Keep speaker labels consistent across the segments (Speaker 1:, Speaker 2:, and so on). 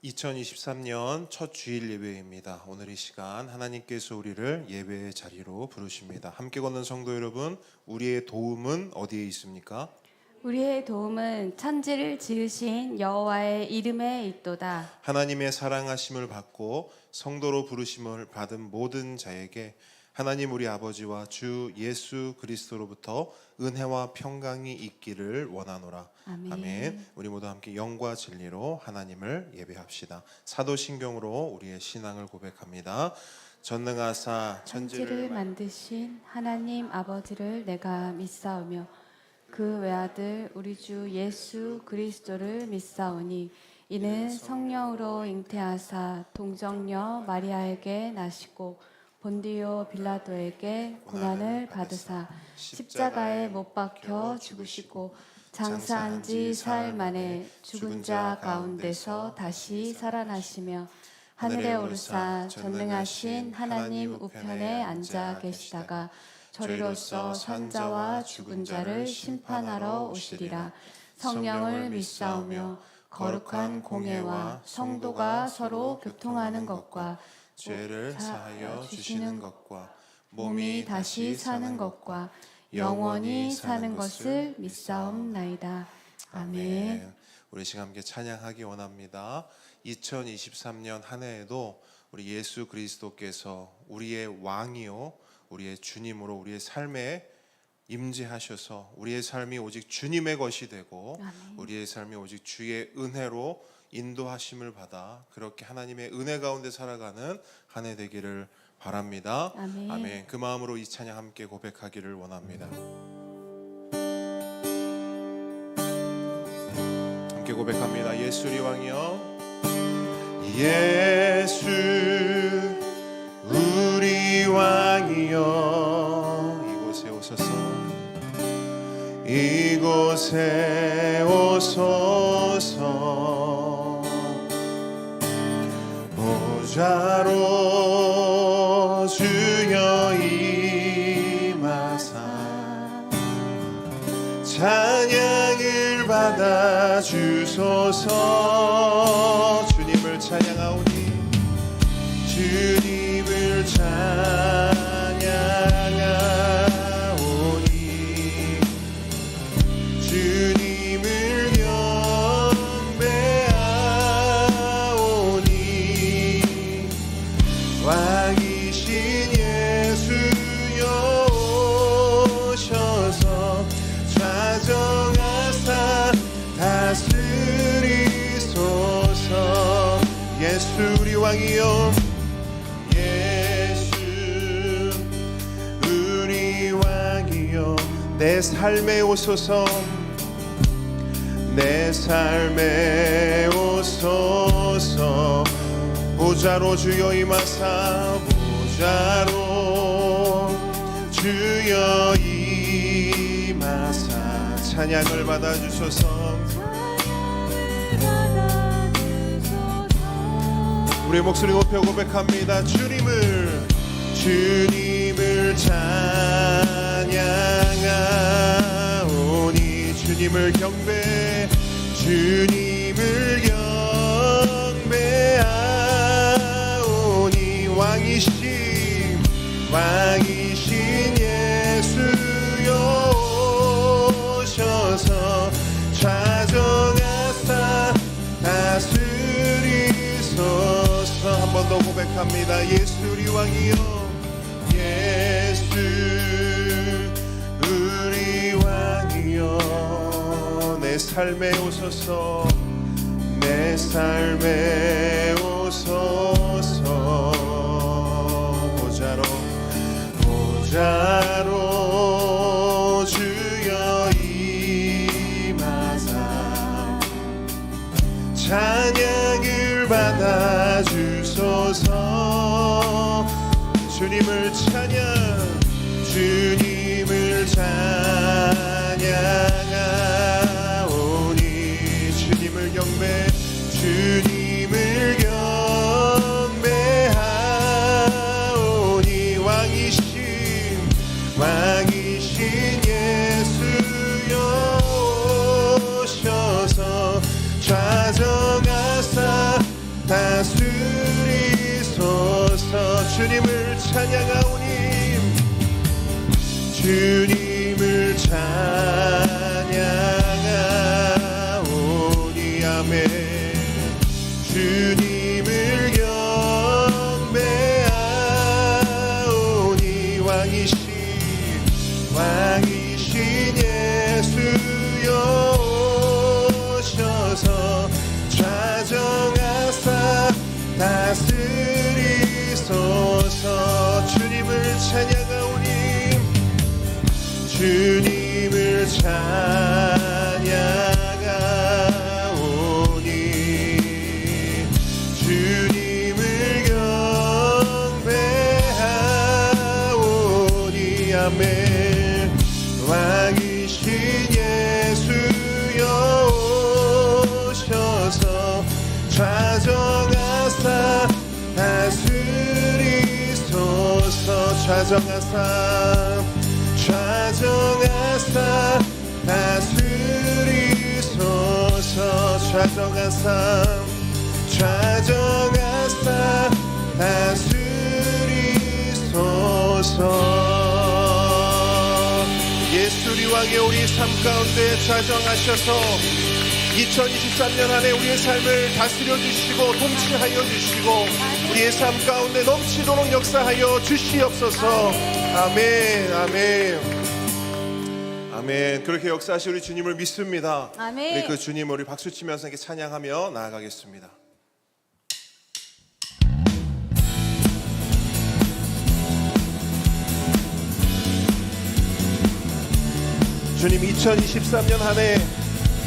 Speaker 1: 2023년 첫 주일 예배입니다. 오늘 이 시간 하나님께서 우리를 예배의 자리로 부르십니다. 함께 걷는 성도 여러분, 우리의 도움은 어디에 있습니까?
Speaker 2: 우리의 도움은 천지를 지으신 여호와의 이름에 있도다.
Speaker 1: 하나님의 사랑하심을 받고 성도로 부르심을 받은 모든 자에게 하나님 우리 아버지와 주 예수 그리스도로부터 은혜와 평강이 있기를 원하노라. 아멘. 우리 모두 함께 영과 진리로 하나님을 예배합시다. 사도신경으로 우리의 신앙을 고백합니다. 전능하사
Speaker 2: 천지를 만드신 하나님 아버지를 내가 믿사오며 그 외아들 우리 주 예수 그리스도를 믿사오니 이는 성령으로 잉태하사 동정녀 마리아에게 나시고 본디오 빌라도에게 고난을 받으사 십자가에 못 박혀 죽으시고 장사한 지 사흘 만에 죽은 자 가운데서 다시 살아나시며 하늘에 오르사 전능하신 하나님 우편에 앉아 계시다가 저리로서 산자와 죽은 자를 심판하러 오시리라. 성령을 믿사오며 거룩한 공예와 성도가 서로 교통하는 것과
Speaker 1: 죄를 사하여 주시는 것과
Speaker 2: 몸이 다시 사는 것과 영원히 사는 것을 믿사옵나이다. 아멘.
Speaker 1: 우리 시간 함께 찬양하기 원합니다. 2023년 한 해에도 우리 예수 그리스도께서 우리의 왕이요 우리의 주님으로 우리의 삶에 임재하셔서 우리의 삶이 오직 주님의 것이 되고
Speaker 2: 아멘.
Speaker 1: 우리의 삶이 오직 주의 은혜로 인도하심을 받아 그렇게 하나님의 은혜 가운데 살아가는 한 해 되기를 바랍니다.
Speaker 2: 아멘.
Speaker 1: 아멘. 그 마음으로 이 찬양 함께 고백하기를 원합니다. 함께 고백합니다. 예수 우리 왕이여, 예수 우리 왕이여, 이곳에 오소서, 이곳에 오소서. 보좌로 주여 임하사 찬양을 받아 주소서. 주님을 찬양하오니 주님을 찬양하오니 주님을 경배하오니 왕이신 예수여 오셔서 좌정하사 다스리소서. 예수 우리 왕이여, 예수 우리 왕이여, 내 삶에 오소서, 내 삶에 오소서. 보좌로 주여 임하사, 보좌로 주여 임하사 찬양을 받아주소서. 우리 목소리 높여 고백합니다. 주님을 찬양하오니 주님을 경배, 주님을 경배하오니 왕이신 예수여 오셔서 좌정하사 다스리소서. 한 번 더 고백합니다. 예수 우리 왕이여, 예수 우리 왕이여, 내 삶에 오소서, 내 삶에 오소서. 보좌로 주여 임하사 찬양을 받아 주소서. 주님을 찬양, 주님을 찬양하오니 주님을 경배, 주님을 경배하오니 왕이신 예수여 오셔서 좌정하사 주님을 찬양하오니 주님을 찬양하오니 아멘 주님을 경배하오니 왕이신 예수여 오셔서 좌정하사 다스리소서 주님을 찬양하오니 주님을 찬양하오니 주님을 경배하오니 아멘 왕이신 예수여 오셔서 좌정하사 다스리소서 좌정하사 다스리소서 좌정하사 다스리소서 예수 우리 왕의 우리 삶 가운데 좌정하셔서 2023년 안에 우리의 삶을 다스려 주시고 통치하여 주시고 우리의 삶 가운데 넘치도록 역사하여 주시옵소서. 아멘 아멘 아멘. 그렇게 역사하실 우리 주님을 믿습니다.
Speaker 2: 아멘.
Speaker 1: 우리 그 주님을 우리 박수치면서 이렇게 찬양하며 나아가겠습니다. 주님 2023년 한 해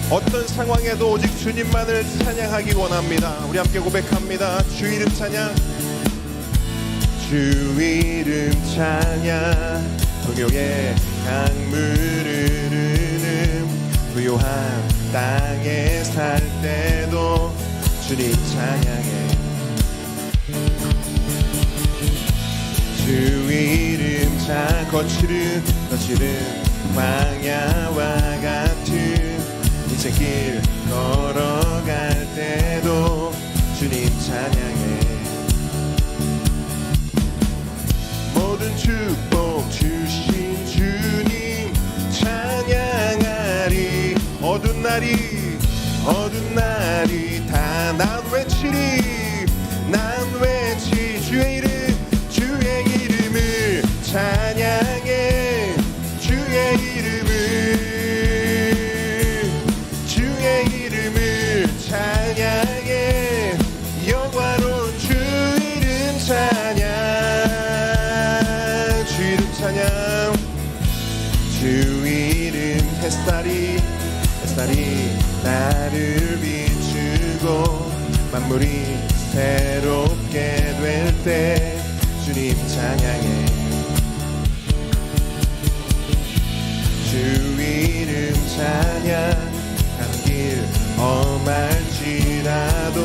Speaker 1: 어떤 상황에도 오직 주님만을 찬양하기 원합니다. 우리 함께 고백합니다. 주 이름 찬양 주 이름 찬양 동요의 강물을 흐르는 부요한 땅에 살 때도 주님 찬양해 주 이름 찬양 거칠은 광야와 같은 인생길 걸어갈 때도 주님 찬양해 모든 축복 주신 주님 찬양하리 어두운 날이 다 난 외치 주의 이름을 찬양해 주의 이름을 찬양해 영화로운 주 이름 찬양 주 이름 찬양 주 이름 햇살이 나를 비추고 만물이 새롭게 될 때 주님 찬양해 주 이름 찬양 가는 길 험할지라도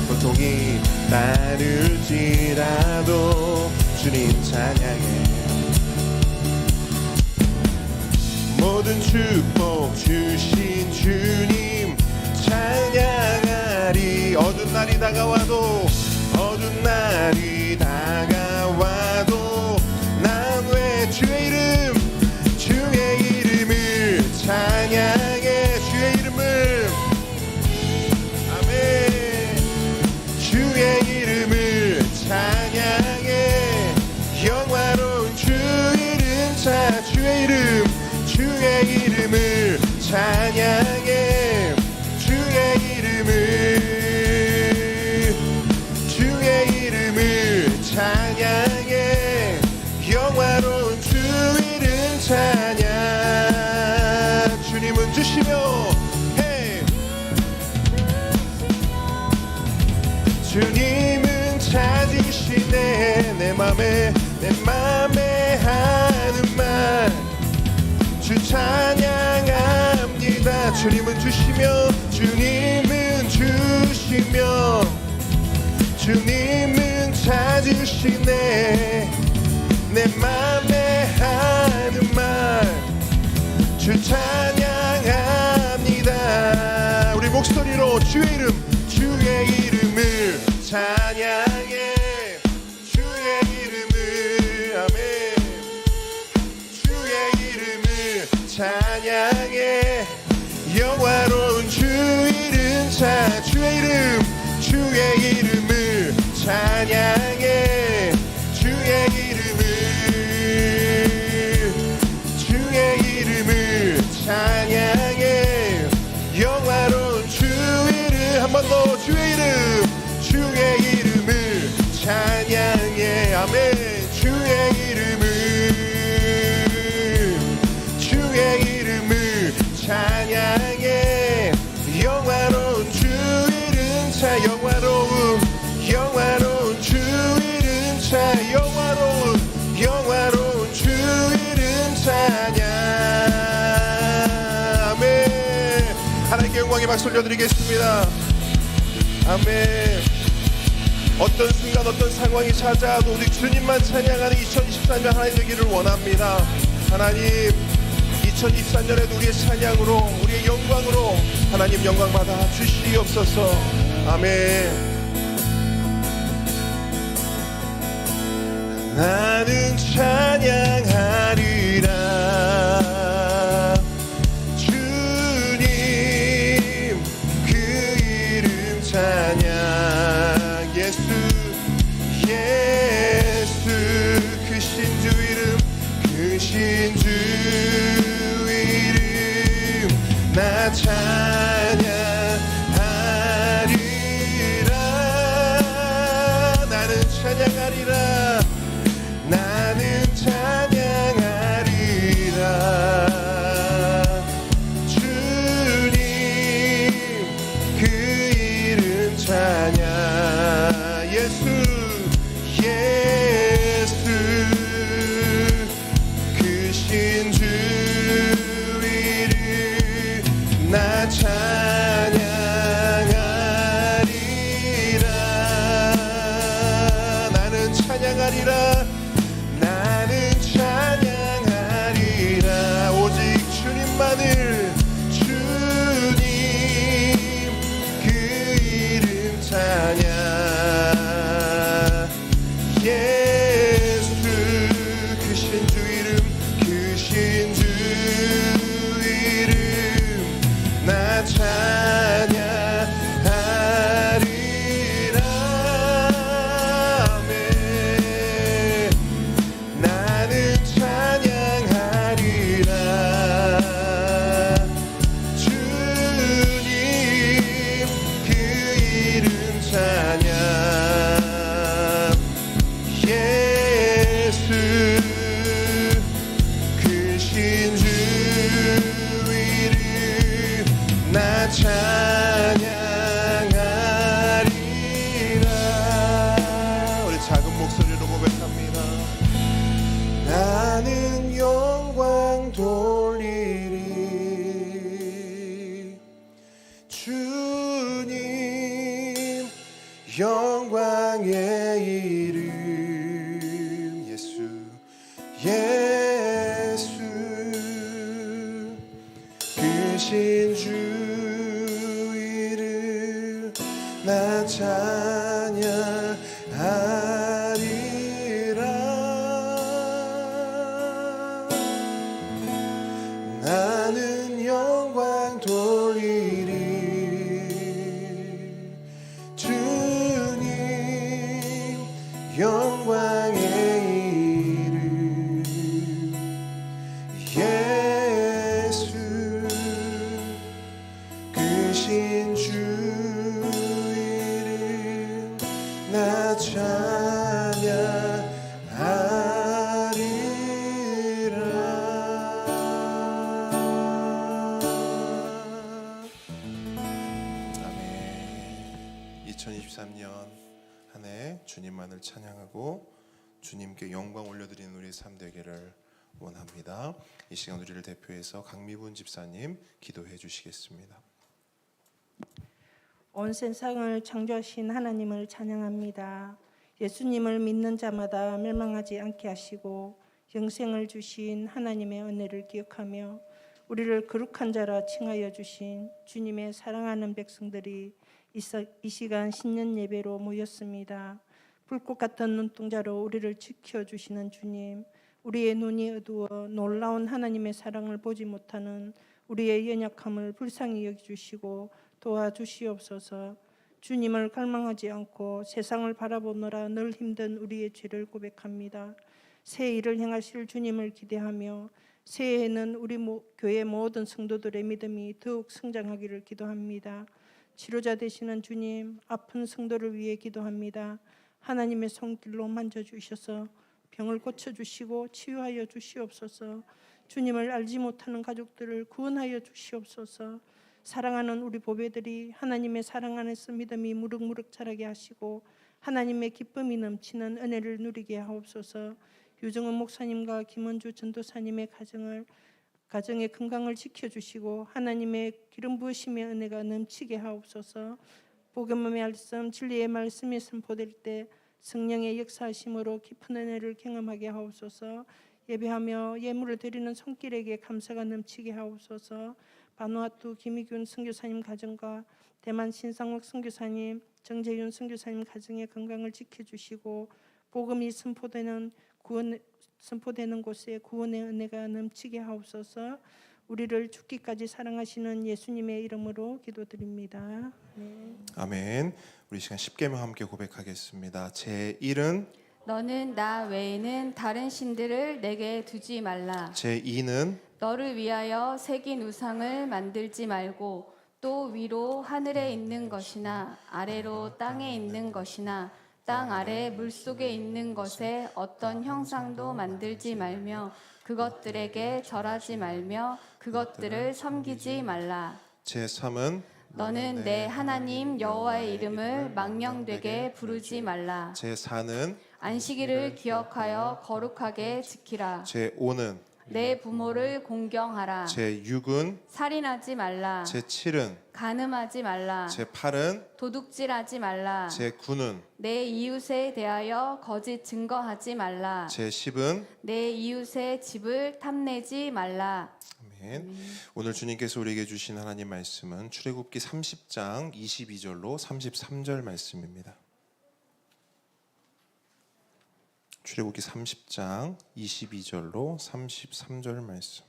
Speaker 1: 고통이 따를지라도 주님 찬양해 모든 축복 주신 주님 찬양하리 어두운 날이 다가와도 난 왜 주의 이름을 찬양해 주의 이름을 아멘 주의 이름을 찬양해 영화로운 주 이름 주의 이름을 찬양해 주의 이름을 찬양해 영화로운 주 이름 찬양 주님은 주시며 hey. 주님은 찾으시네 내 맘에 하는 말 주 찬양합니다 주님은 주시며 주님은 찾으시네 내 맘에 하는 말 주 찬양합니다 우리 목소리로 주의 이름을 찬양해 주의 찬양해 영화로운 주 이름 주의 이름을 찬양해 주의 이름을 찬양해 영화로운 주 이름 한 번 더 주의 이름을 찬양해 아멘 주의 이름을 찬양해 영화로운 주 이름 영화로운 주 이름 영화로운 주 이름 찬양 아멘 하나님께 영광의 박수 올려드리겠습니다 아멘 어떤 순간 어떤 상황이 찾아와도 우리 주님만 찬양하는 2024년 하나님 되기를 원합니다 하나님 2024년에도 우리의 찬양으로 우리의 영광으로 하나님 영광 받아 주시옵소서 아멘 나는 찬양하리라 주님 그 이름 찬양 예수 크신 주 이름 나 찬양하리라 나는 찬양하리라 주님 그 이름 찬양 예수 크신 주 이름 나 찬양하리라 나는 찬양하리라 오직 주님만을 주님 그 이름 찬양 예수 크신 주 이름 나 찬양하리라 아멘 나는 찬양하리라 주님 그 이름 찬양 예수 크신 주 이름 나 찬양하리라 우리 작은 목소리로 고백합니다 나는 영광 돌리리 주님 영광의 이름 예수 크신 주 이름 나 찬양하리라 나는 영광 돌리리 주님 영광의 이름 예수 크신 주 이름 나 찬양하리라 아멘 2023년 한 해 주님만을 찬양하고 주님께 영광 올려드리는 우리 삶 되기를 원합니다. 이 시간 우리를 대표해서 강미분 집사님 기도해 주시겠습니다.
Speaker 3: 온 세상을 창조하신 하나님을 찬양합니다. 예수님을 믿는 자마다 멸망하지 않게 하시고 영생을 주신 하나님의 은혜를 기억하며 우리를 거룩한 자라 칭하여 주신 주님의 사랑하는 백성들이 이 시간 신년 예배로 모였습니다. 불꽃 같은 눈동자로 우리를 지켜주시는 주님, 우리의 눈이 어두워 놀라운 하나님의 사랑을 보지 못하는 우리의 연약함을 불쌍히 여겨주시고 도와주시옵소서. 주님을 갈망하지 않고 세상을 바라보느라 늘 힘든 우리의 죄를 고백합니다. 새 일을 행하실 주님을 기대하며 새해에는 우리 교회 모든 성도들의 믿음이 더욱 성장하기를 기도합니다. 치료자 되시는 주님, 아픈 성도를 위해 기도합니다. 하나님의 손길로 만져주셔서 병을 고쳐주시고 치유하여 주시옵소서. 주님을 알지 못하는 가족들을 구원하여 주시옵소서. 사랑하는 우리 보배들이 하나님의 사랑 안에서 믿음이 무럭무럭 자라게 하시고 하나님의 기쁨이 넘치는 은혜를 누리게 하옵소서. 유정은 목사님과 김원주 전도사님의 가정의 건강을 지켜주시고 하나님의 기름 부으심의 은혜가 넘치게 하옵소서. 복음의 말씀, 진리의 말씀이 선포될 때 성령의 역사하심으로 깊은 은혜를 경험하게 하옵소서. 예배하며 예물을 드리는 손길에게 감사가 넘치게 하옵소서. 바누아투 김희균 선교사님 가정과 대만 신상욱 선교사님, 정재윤 선교사님 가정의 건강을 지켜주시고 복음이 선포되는 곳에 구원의 은혜가 넘치게 하옵소서. 우리를 죽기까지 사랑하시는 예수님의 이름으로 기도드립니다. 네.
Speaker 1: 아멘. 우리 시간 10계명 함께 고백하겠습니다. 제 1은
Speaker 2: 너는 나 외에는 다른 신들을 내게 두지 말라.
Speaker 1: 제 2는
Speaker 2: 너를 위하여 새긴 우상을 만들지 말고 또 위로 하늘에 있는 것이나 아래로 땅에 있는 것이나 땅 아래 물속에 있는 것에 어떤 형상도 만들지 말며 그것들에게 절하지 말며 그것들을 섬기지 말라.
Speaker 1: 제 3은
Speaker 2: 너는 내 하나님 여호와의 이름을 망령되게 부르지 말라.
Speaker 1: 제 4는
Speaker 2: 안식일을 기억하여 거룩하게 지키라.
Speaker 1: 제 5는
Speaker 2: 내 부모를 공경하라.
Speaker 1: 제 6은
Speaker 2: 살인하지 말라.
Speaker 1: 제 7은
Speaker 2: 간음하지 말라.
Speaker 1: 제 8은
Speaker 2: 도둑질하지 말라.
Speaker 1: 제 9는
Speaker 2: 내 이웃에 대하여 거짓 증거하지 말라.
Speaker 1: 제 10은
Speaker 2: 내 이웃의 집을 탐내지 말라.
Speaker 1: 아멘. 오늘 주님께서 우리에게 주신 하나님 말씀은 출애굽기 30장 22절로 33절 말씀입니다. 출애굽기 30장 22절로 33절 말씀.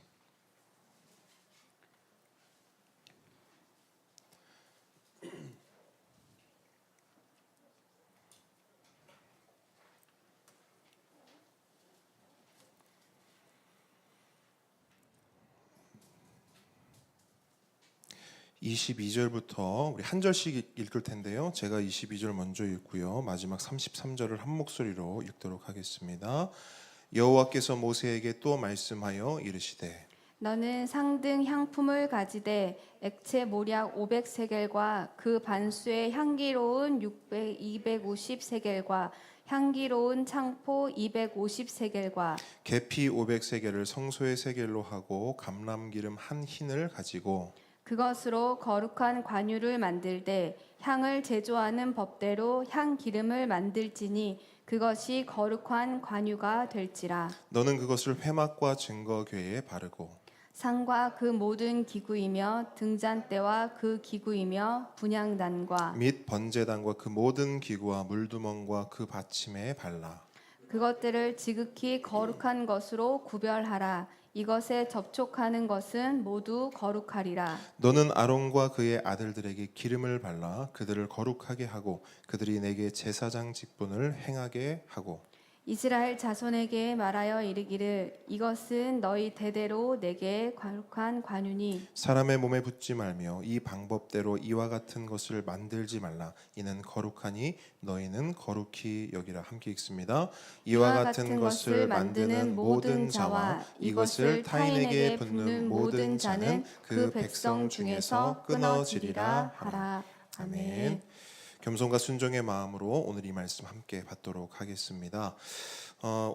Speaker 1: (22절부터) 우리 한 절씩 읽을 텐데요. 제가 22절 먼저 읽고요. 마지막 33절을 한 목소리로 읽도록 하겠습니다. 여호와께서 모세에게 또 말씀하여 이르시되
Speaker 2: 너는 상등 향품을 가지되 액체 모략 500세겔과 그 반수의 향기로운 250세겔과 향기로운 창포 250세겔과
Speaker 1: 계피 500세겔을 성소의 세겔로 하고 감람기름 한 흰을 가지고
Speaker 2: 그것으로 거룩한 관유를 만들되 향을 제조하는 법대로 향 기름을 만들지니 그것이 거룩한 관유가 될지라.
Speaker 1: 너는 그것을 회막과 증거궤에 바르고
Speaker 2: 상과 그 모든 기구이며 등잔대와 그 기구이며 분향단과
Speaker 1: 및 번제단과 그 모든 기구와 물두멍과 그 받침에 발라
Speaker 2: 그것들을 지극히 거룩한 것으로 구별하라. 이것에 접촉하는 것은 모두 거룩하리라.
Speaker 1: 너는 아론과 그의 아들들에게 기름을 발라 그들을 거룩하게 하고 그들이 내게 제사장 직분을 행하게 하고
Speaker 2: 이스라엘 자손에게 말하여 이르기를 이것은 너희 대대로 내게 거룩한 관유니
Speaker 1: 사람의 몸에 붙지 말며 이 방법대로 이와 같은 것을 만들지 말라. 이는 거룩하니 너희는 거룩히 여기라. 함께 읽습니다. 이와 같은 것을 만드는 모든 자와 이것을 타인에게 붓는 모든 자는 그 백성 중에서 끊어지리라 하라. 아멘. 겸손과 순종의 마음으로 오늘 이 말씀 함께 받도록 하겠습니다.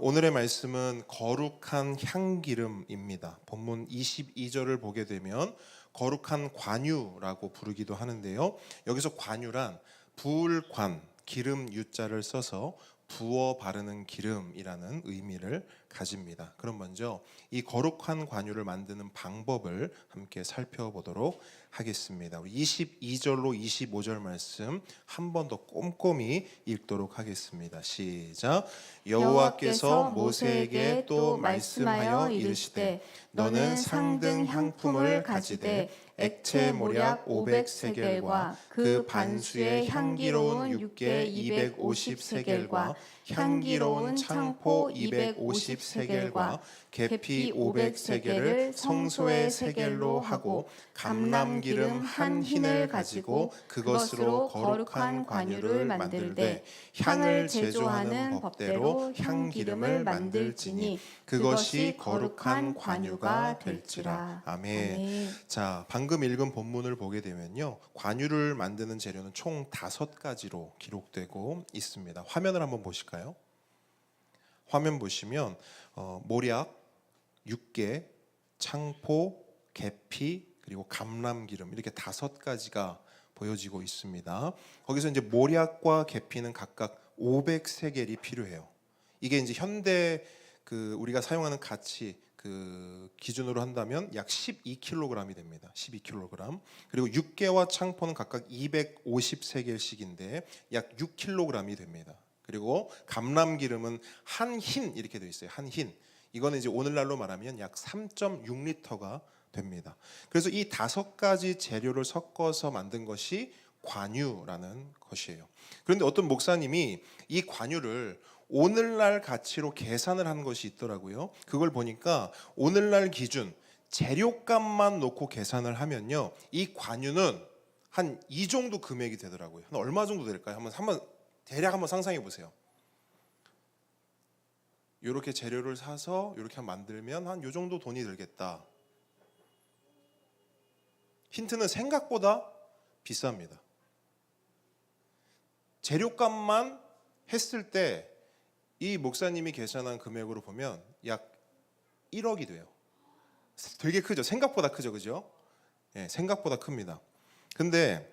Speaker 1: 오늘의 말씀은 거룩한 향기름입니다. 본문 22절을 보게 되면 거룩한 관유라고 부르기도 하는데요. 여기서 관유란 부을 관, 기름 유자를 써서 부어 바르는 기름이라는 의미를 가집니다. 그럼 먼저 이 거룩한 관유를 만드는 방법을 함께 살펴보도록 하겠습니다. 우리 22절로 25절 말씀 한 번 더 꼼꼼히 읽도록 하겠습니다. 시작. 여호와께서 모세에게 또 말씀하여 이르시되 너는 상등 향품을 가지되 액체 모략 500세겔과 그 반수의 향기로운 육개 250세겔과 향기로운 창포 250세겔과 계피 500세겔을 성소의 세겔로 하고 감람기름 한 흰을 가지고 그것으로 거룩한 관유를 만들되 향을 제조하는 법대로 향기름을 만들지니 그것이 거룩한 관유가 될지라. 아멘. 자, 방금 읽은 본문을 보게 되면요, 관유를 만드는 재료는 총 5가지로 기록되고 있습니다. 화면을 한번 보실까요? 화면 보시면 모략, 육개, 창포, 계피, 그리고 감람기름 이렇게 5가지가 보여지고 있습니다. 거기서 이제 모략과 계피는 각각 500세겔이 필요해요. 이게 이제 현대 우리가 사용하는 가치 기준으로 한다면 약 12kg이 됩니다. 12kg. 그리고 육개와 창포는 각각 250세겔씩인데 약 6kg이 됩니다. 그리고 감람기름은 한 흰 이렇게 되어 있어요. 한 흰. 이거는 이제 오늘날로 말하면 약 3.6리터가 됩니다. 그래서 이 5가지 재료를 섞어서 만든 것이 관유라는 것이에요. 그런데 어떤 목사님이 이 관유를 오늘날 가치로 계산을 한 것이 있더라고요. 그걸 보니까 오늘날 기준 재료값만 놓고 계산을 하면요, 이 관유는 한 이 정도 금액이 되더라고요. 한 얼마 정도 될까요? 한번 대략 한번 상상해 보세요. 이렇게 재료를 사서 이렇게 만들면 한 요 정도 돈이 들겠다. 힌트는 생각보다 비쌉니다. 재료값만 했을 때 이 목사님이 계산한 금액으로 보면 약 1억이 돼요. 되게 크죠? 생각보다 크죠, 그죠? 예, 생각보다 큽니다. 근데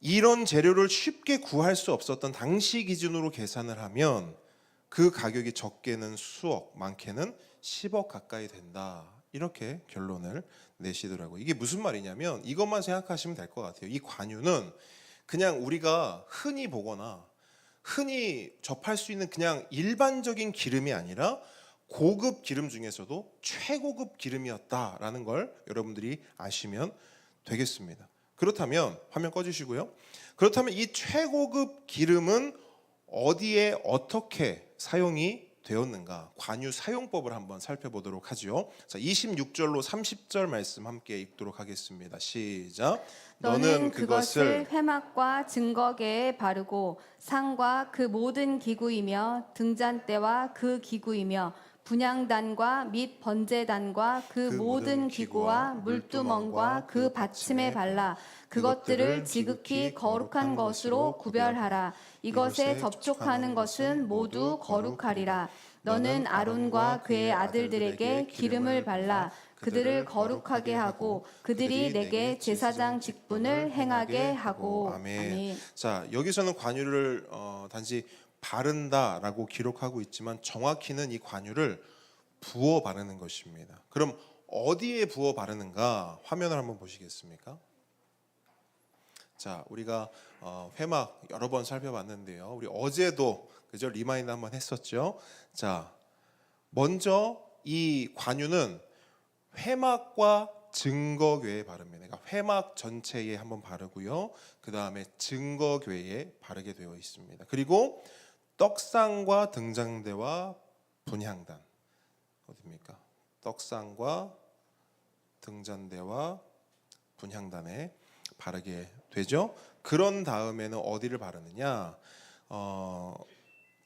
Speaker 1: 이런 재료를 쉽게 구할 수 없었던 당시 기준으로 계산을 하면 그 가격이 적게는 수억, 많게는 10억 가까이 된다. 이렇게 결론을 내시더라고요. 이게 무슨 말이냐면 이것만 생각하시면 될 것 같아요. 이 관유는 그냥 우리가 흔히 보거나 흔히 접할 수 있는 그냥 일반적인 기름이 아니라 고급 기름 중에서도 최고급 기름이었다라는 걸 여러분들이 아시면 되겠습니다. 그렇다면 화면 꺼주시고요. 그렇다면 이 최고급 기름은 어디에 어떻게 사용이 되었는가? 관유 사용법을 한번 살펴보도록 하죠. 자, 26절로 30절 말씀 함께 읽도록 하겠습니다. 시작.
Speaker 2: 너는 그것을 회막과 증거계에 바르고 상과 그 모든 기구이며 등잔대와 그 기구이며 분향단과 및 번제단과 그 모든 기구와 물두멍과 그 받침에 발라 그것들을 지극히 거룩한 것으로 구별하라. 이것에 접촉하는 것은 모두 거룩하리라. 너는 아론과 그의 아들들에게 기름을 발라 그들을 거룩하게 하고 그들이 내게 제사장 직분을 행하게 하고.
Speaker 1: 아멘. 자, 여기서는 관유를 단지 바른다라고 기록하고 있지만 정확히는 이 관유를 부어 바르는 것입니다. 그럼 어디에 부어 바르는가? 화면을 한번 보시겠습니까? 자, 우리가 회막 여러 번 살펴봤는데요. 우리 어제도 그죠? 리마인드 한번 했었죠. 자, 먼저 이 관유는 회막과 증거궤에 바릅니다. 그러니까 회막 전체에 한번 바르고요. 그 다음에 증거궤에 바르게 되어 있습니다. 그리고 떡상과 등잔대와 분향단 어디입니까? 떡상과 등잔대와 분향단에 바르게 되죠. 그런 다음에는 어디를 바르느냐?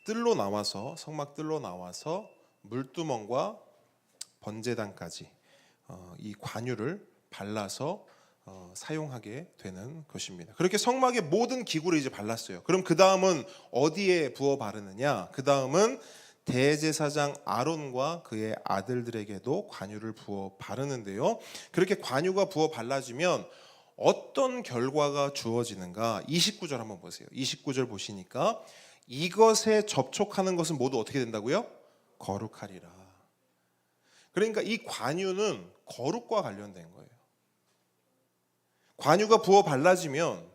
Speaker 1: 뜰로 나와서 성막 뜰로 나와서 물두멍과 번제단까지 이 관유를 발라서 사용하게 되는 것입니다. 그렇게 성막의 모든 기구를 이제 발랐어요. 그럼 그 다음은 어디에 부어 바르느냐? 그 다음은 대제사장 아론과 그의 아들들에게도 관유를 부어 바르는데요. 그렇게 관유가 부어 발라지면 어떤 결과가 주어지는가? 29절 한번 보세요. 29절 보시니까 이것에 접촉하는 것은 모두 어떻게 된다고요? 거룩하리라. 그러니까 이 관유는 거룩과 관련된 거예요. 관유가 부어 발라지면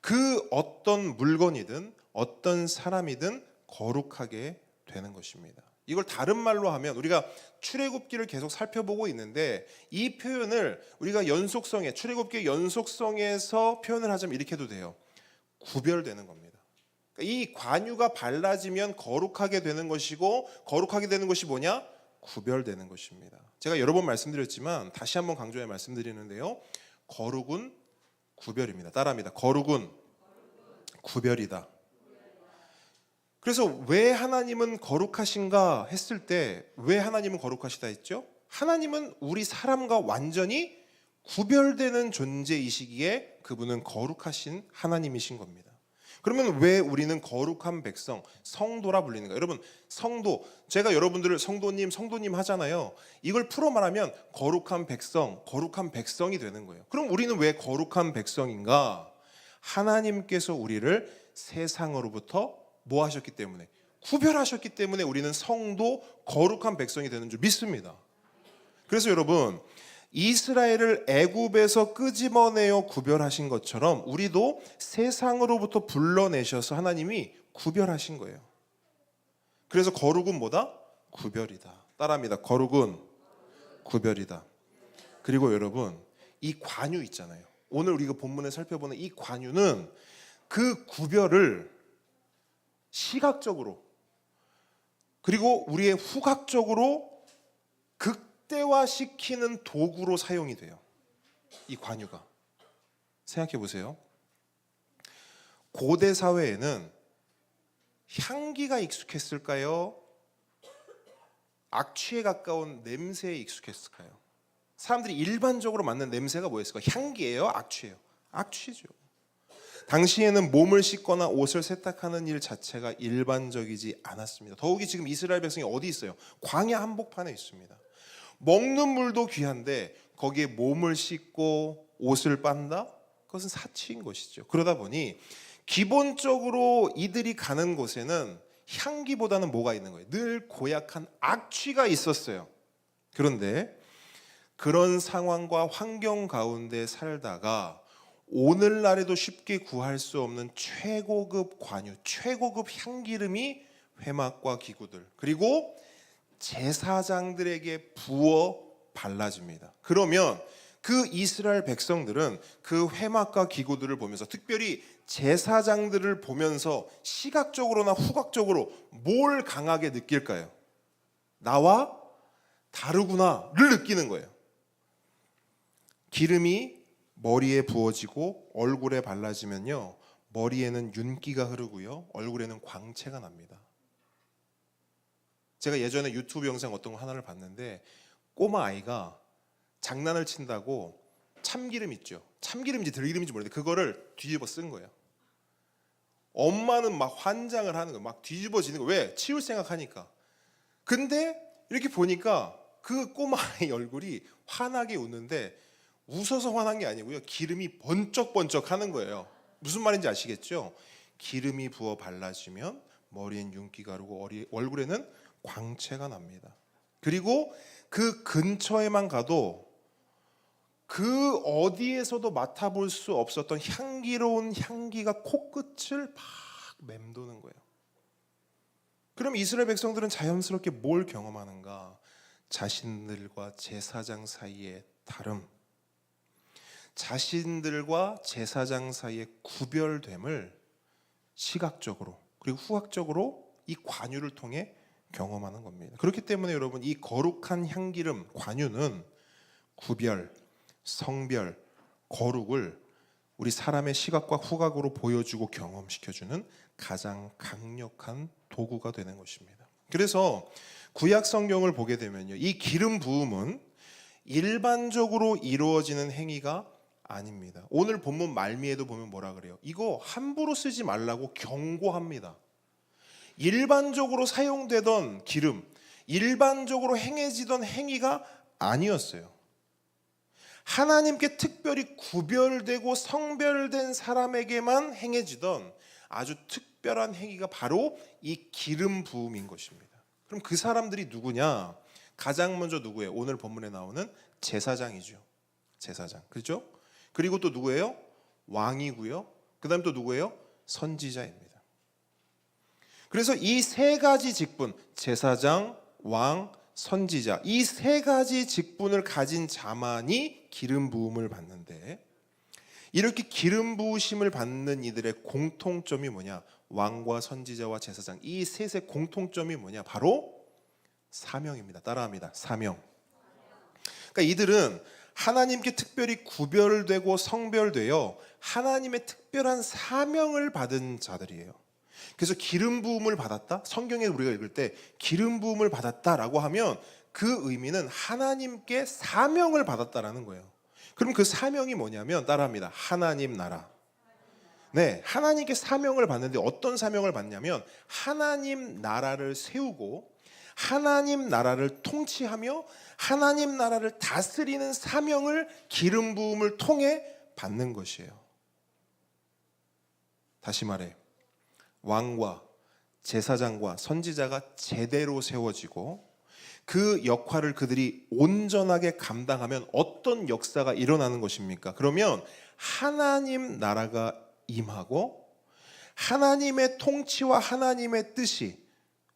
Speaker 1: 그 어떤 물건이든 어떤 사람이든 거룩하게 되는 것입니다. 이걸 다른 말로 하면 우리가 출애굽기를 계속 살펴보고 있는데 이 표현을 우리가 출애굽기의 연속성에서 표현을 하자면 이렇게 해도 돼요. 구별되는 겁니다. 그러니까 이 관유가 발라지면 거룩하게 되는 것이고, 거룩하게 되는 것이 뭐냐? 구별되는 것입니다. 제가 여러 번 말씀드렸지만 다시 한번 강조해 말씀드리는데요. 거룩은 구별입니다. 따라합니다. 거룩은 구별이다. 그래서 왜 하나님은 거룩하신가 했을 때, 왜 하나님은 거룩하시다 했죠? 하나님은 우리 사람과 완전히 구별되는 존재이시기에 그분은 거룩하신 하나님이신 겁니다. 그러면 왜 우리는 거룩한 백성, 성도라 불리는가? 여러분, 성도, 제가 여러분들을 성도님 하잖아요. 이걸 풀어 말하면 거룩한 백성, 거룩한 백성이 되는 거예요. 그럼 우리는 왜 거룩한 백성인가? 하나님께서 우리를 세상으로부터 뭐 하셨기 때문에? 구별하셨기 때문에 우리는 성도, 거룩한 백성이 되는 줄 믿습니다. 그래서 여러분, 이스라엘을 애굽에서 끄집어내어 구별하신 것처럼 우리도 세상으로부터 불러내셔서 하나님이 구별하신 거예요. 그래서 거룩은 뭐다? 구별이다. 따라합니다. 거룩은 구별이다. 그리고 여러분, 이 관유 있잖아요. 오늘 우리가 본문에 살펴보는 이 관유는 그 구별을 시각적으로 그리고 우리의 후각적으로 극대화시키는 도구로 사용이 돼요. 이 관유가. 생각해 보세요. 고대 사회에는 향기가 익숙했을까요? 악취에 가까운 냄새에 익숙했을까요? 사람들이 일반적으로 맡는 냄새가 뭐였을까요? 향기예요? 악취예요? 악취죠. 당시에는 몸을 씻거나 옷을 세탁하는 일 자체가 일반적이지 않았습니다. 더욱이 지금 이스라엘 백성이 어디 있어요? 광야 한복판에 있습니다. 먹는 물도 귀한데 거기에 몸을 씻고 옷을 빤다? 그것은 사치인 것이죠. 그러다 보니 기본적으로 이들이 가는 곳에는 향기보다는 뭐가 있는 거예요? 늘 고약한 악취가 있었어요. 그런데 그런 상황과 환경 가운데 살다가 오늘날에도 쉽게 구할 수 없는 최고급 관유, 최고급 향기름이 회막과 기구들, 그리고 제사장들에게 부어 발라집니다. 그러면 그 이스라엘 백성들은 그 회막과 기구들을 보면서, 특별히 제사장들을 보면서 시각적으로나 후각적으로 뭘 강하게 느낄까요? 나와 다르구나를 느끼는 거예요. 기름이 머리에 부어지고 얼굴에 발라지면요, 머리에는 윤기가 흐르고요, 얼굴에는 광채가 납니다. 제가 예전에 유튜브 영상 어떤 거 하나를 봤는데, 꼬마 아이가 장난을 친다고 참기름 있죠, 참기름인지 들기름인지 모르는데 그거를 뒤집어 쓴 거예요. 엄마는 막 환장을 하는 거예요. 막 뒤집어지는 거예요. 왜? 치울 생각하니까. 근데 이렇게 보니까 그 꼬마 아이 얼굴이 환하게 웃는데 웃어서 화난 게 아니고요, 기름이 번쩍번쩍 하는 거예요. 무슨 말인지 아시겠죠? 기름이 부어 발라지면 머리엔 윤기가 흐르고 얼굴에는 광채가 납니다. 그리고 그 근처에만 가도 그 어디에서도 맡아볼 수 없었던 향기로운 향기가 코끝을 막 맴도는 거예요. 그럼 이스라엘 백성들은 자연스럽게 뭘 경험하는가? 자신들과 제사장 사이의 다름, 자신들과 제사장 사이의 구별됨을 시각적으로 그리고 후각적으로 이 관유를 통해 경험하는 겁니다. 그렇기 때문에 여러분, 이 거룩한 향기름 관유는 구별, 성별, 거룩을 우리 사람의 시각과 후각으로 보여주고 경험시켜주는 가장 강력한 도구가 되는 것입니다. 그래서 구약 성경을 보게 되면요, 이 기름 부음은 일반적으로 이루어지는 행위가 아닙니다. 오늘 본문 말미에도 보면 뭐라 그래요? 이거 함부로 쓰지 말라고 경고합니다. 일반적으로 사용되던 기름, 일반적으로 행해지던 행위가 아니었어요. 하나님께 특별히 구별되고 성별된 사람에게만 행해지던 아주 특별한 특별한 행위가 바로 이 기름 부음인 것입니다. 그럼 그 사람들이 누구냐? 가장 먼저 누구예요? 오늘 본문에 나오는 제사장이죠. 제사장. 그렇죠? 그리고 또 누구예요? 왕이고요. 그다음 또 누구예요? 선지자입니다. 그래서 이 세 가지 직분, 제사장, 왕, 선지자, 이 세 가지 직분을 가진 자만이 기름 부음을 받는데, 이렇게 기름 부으심을 받는 이들의 공통점이 뭐냐? 왕과 선지자와 제사장, 이 셋의 공통점이 뭐냐? 바로 사명입니다. 따라합니다. 사명. 그러니까 이들은 하나님께 특별히 구별되고 성별되어 하나님의 특별한 사명을 받은 자들이에요. 그래서 기름 부음을 받았다? 성경에 우리가 읽을 때 기름 부음을 받았다라고 하면 그 의미는 하나님께 사명을 받았다라는 거예요. 그럼 그 사명이 뭐냐면 따라합니다. 하나님 나라. 네, 하나님께 사명을 받는데 어떤 사명을 받냐면 하나님 나라를 세우고 하나님 나라를 통치하며 하나님 나라를 다스리는 사명을 기름 부음을 통해 받는 것이에요. 다시 말해, 왕과 제사장과 선지자가 제대로 세워지고 그 역할을 그들이 온전하게 감당하면 어떤 역사가 일어나는 것입니까? 그러면 하나님 나라가 임하고 하나님의 통치와 하나님의 뜻이,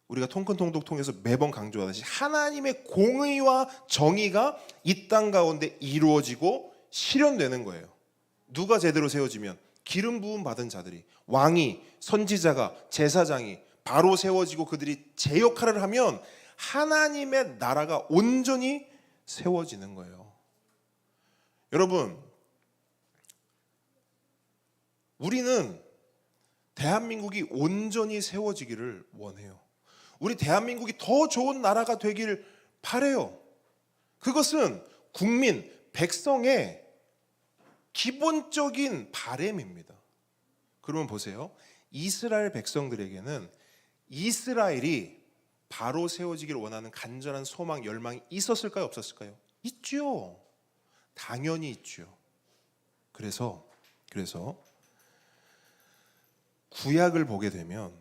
Speaker 1: 우리가 통큰통독 통해서 매번 강조하듯이 하나님의 공의와 정의가 이 땅 가운데 이루어지고 실현되는 거예요. 누가 제대로 세워지면? 기름 부음 받은 자들이, 왕이, 선지자가, 제사장이 바로 세워지고 그들이 제 역할을 하면 하나님의 나라가 온전히 세워지는 거예요. 여러분, 우리는 대한민국이 온전히 세워지기를 원해요. 우리 대한민국이 더 좋은 나라가 되길 바라요. 그것은 국민, 백성의 기본적인 바람입니다. 그러면 보세요. 이스라엘 백성들에게는 이스라엘이 바로 세워지기를 원하는 간절한 소망, 열망이 있었을까요? 없었을까요? 있죠. 당연히 있죠. 그래서 구약을 보게 되면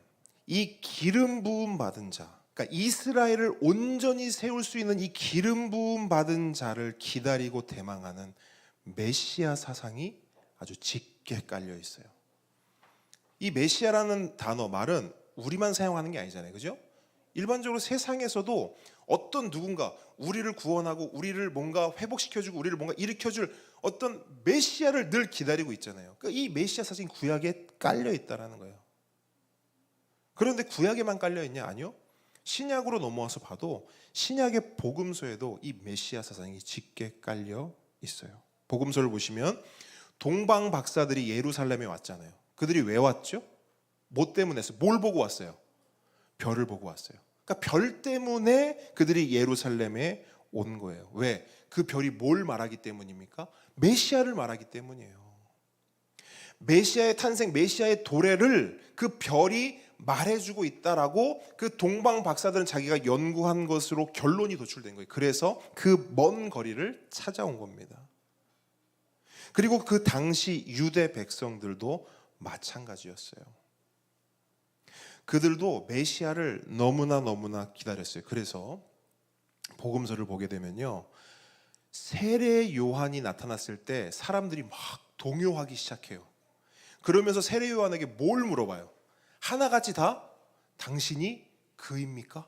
Speaker 1: 이 기름 부음 받은 자, 그러니까 이스라엘을 온전히 세울 수 있는 이 기름 부음 받은 자를 기다리고 대망하는 메시아 사상이 아주 짙게 깔려 있어요. 이 메시아라는 단어, 말은 우리만 사용하는 게 아니잖아요. 그죠? 일반적으로 세상에서도 어떤 누군가 우리를 구원하고 우리를 뭔가 회복시켜주고 우리를 뭔가 일으켜줄 어떤 메시아를 늘 기다리고 있잖아요. 그러니까 이 메시아 사상이 구약에 깔려 있다는 거예요. 그런데 구약에만 깔려 있냐? 아니요. 신약으로 넘어와서 봐도 신약의 복음서에도 이 메시아 사상이 짙게 깔려 있어요. 복음서를 보시면 동방 박사들이 예루살렘에 왔잖아요. 그들이 왜 왔죠? 뭐 때문에 했어요? 뭘 보고 왔어요? 별을 보고 왔어요. 그러니까 별 때문에 그들이 예루살렘에 온 거예요. 왜? 그 별이 뭘 말하기 때문입니까? 메시아를 말하기 때문이에요. 메시아의 탄생, 메시아의 도래를 그 별이 말해주고 있다라고 그 동방 박사들은 자기가 연구한 것으로 결론이 도출된 거예요. 그래서 그 먼 거리를 찾아온 겁니다. 그리고 그 당시 유대 백성들도 마찬가지였어요. 그들도 메시아를 너무나 기다렸어요. 그래서 복음서를 보게 되면요, 세례 요한이 나타났을 때 사람들이 막 동요하기 시작해요. 그러면서 세례 요한에게 뭘 물어봐요? 하나같이 다 당신이 그입니까?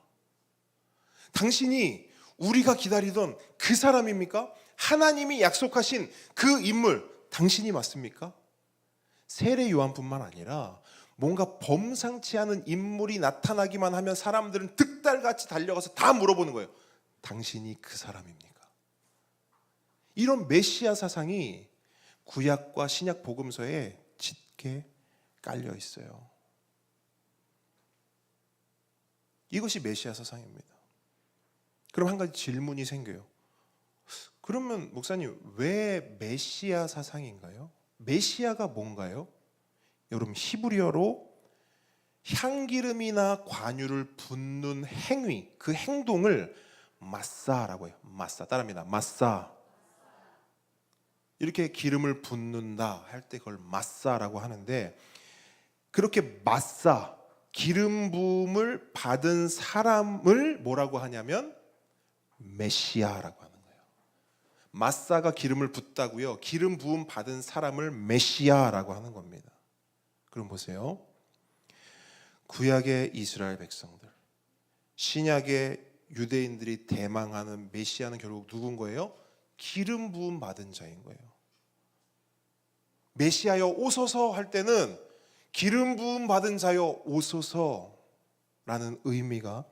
Speaker 1: 당신이 우리가 기다리던 그 사람입니까? 하나님이 약속하신 그 인물 당신이 맞습니까? 세례 요한뿐만 아니라 뭔가 범상치 않은 인물이 나타나기만 하면 사람들은 득달같이 달려가서 다 물어보는 거예요. 당신이 그 사람입니까? 이런 메시아 사상이 구약과 신약 복음서에 짙게 깔려 있어요. 이것이 메시아 사상입니다. 그럼 한 가지 질문이 생겨요. 그러면 목사님, 왜 메시아 사상인가요? 메시아가 뭔가요? 여러분, 히브리어로 향기름이나 관유를 붓는 행위, 그 행동을 마사라고 해요. 마사, 따라합니다. 마사. 이렇게 기름을 붓는다 할 때 그걸 마사라고 하는데, 그렇게 마사 기름 부음을 받은 사람을 뭐라고 하냐면 메시아라고 하는 거예요. 마사가 기름을 붓다고요. 기름 부음 받은 사람을 메시아라고 하는 겁니다. 그럼 보세요. 구약의 이스라엘 백성들, 신약의 유대인들이 대망하는 메시아는 결국 누군 거예요? 기름 부음 받은 자인 거예요. 메시아여 오소서 할 때는 기름 부음 받은 자여 오소서라는 의미가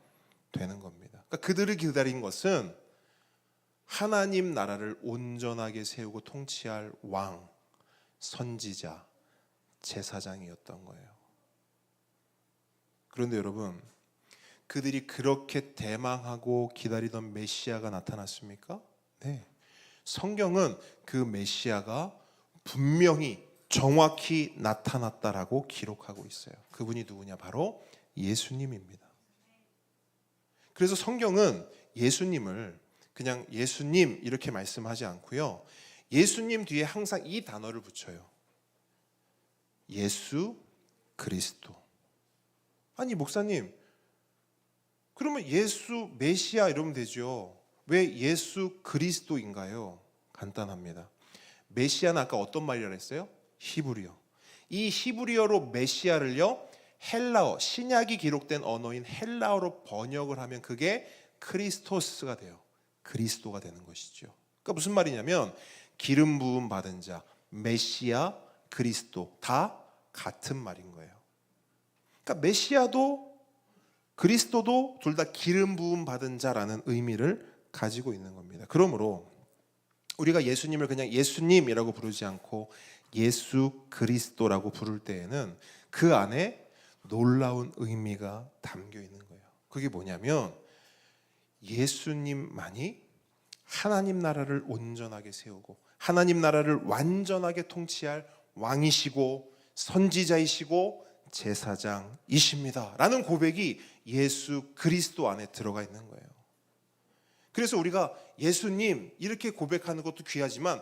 Speaker 1: 되는 겁니다. 그러니까 그들을 기다린 것은 하나님 나라를 온전하게 세우고 통치할 왕, 선지자, 제사장이었던 거예요. 그런데 여러분, 그들이 그렇게 대망하고 기다리던 메시아가 나타났습니까? 네. 성경은 그 메시아가 분명히 정확히 나타났다라고 기록하고 있어요. 그분이 누구냐? 바로 예수님입니다. 그래서 성경은 예수님을 그냥 예수님 이렇게 말씀하지 않고요. 예수님 뒤에 항상 이 단어를 붙여요. 예수 그리스도. 아니 목사님, 그러면 예수 메시아 이러면 되죠. 왜 예수 그리스도인가요? 간단합니다. 메시아는 아까 어떤 말이라 했어요? 히브리어. 이 히브리어로 메시아를요, 헬라어, 신약이 기록된 언어인 헬라어로 번역을 하면 그게 크리스토스가 돼요. 그리스도가 되는 것이죠. 그러니까 무슨 말이냐면 기름 부음 받은 자, 메시아, 그리스도 다 같은 말인 거예요. 그러니까 메시아도 그리스도도 둘 다 기름 부음 받은 자라는 의미를 가지고 있는 겁니다. 그러므로 우리가 예수님을 그냥 예수님이라고 부르지 않고 예수 그리스도라고 부를 때에는 그 안에 놀라운 의미가 담겨 있는 거예요. 그게 뭐냐면 예수님만이 하나님 나라를 온전하게 세우고 하나님 나라를 완전하게 통치할 왕이시고 선지자이시고 제사장이십니다 라는 고백이 예수 그리스도 안에 들어가 있는 거예요. 그래서 우리가 예수님 이렇게 고백하는 것도 귀하지만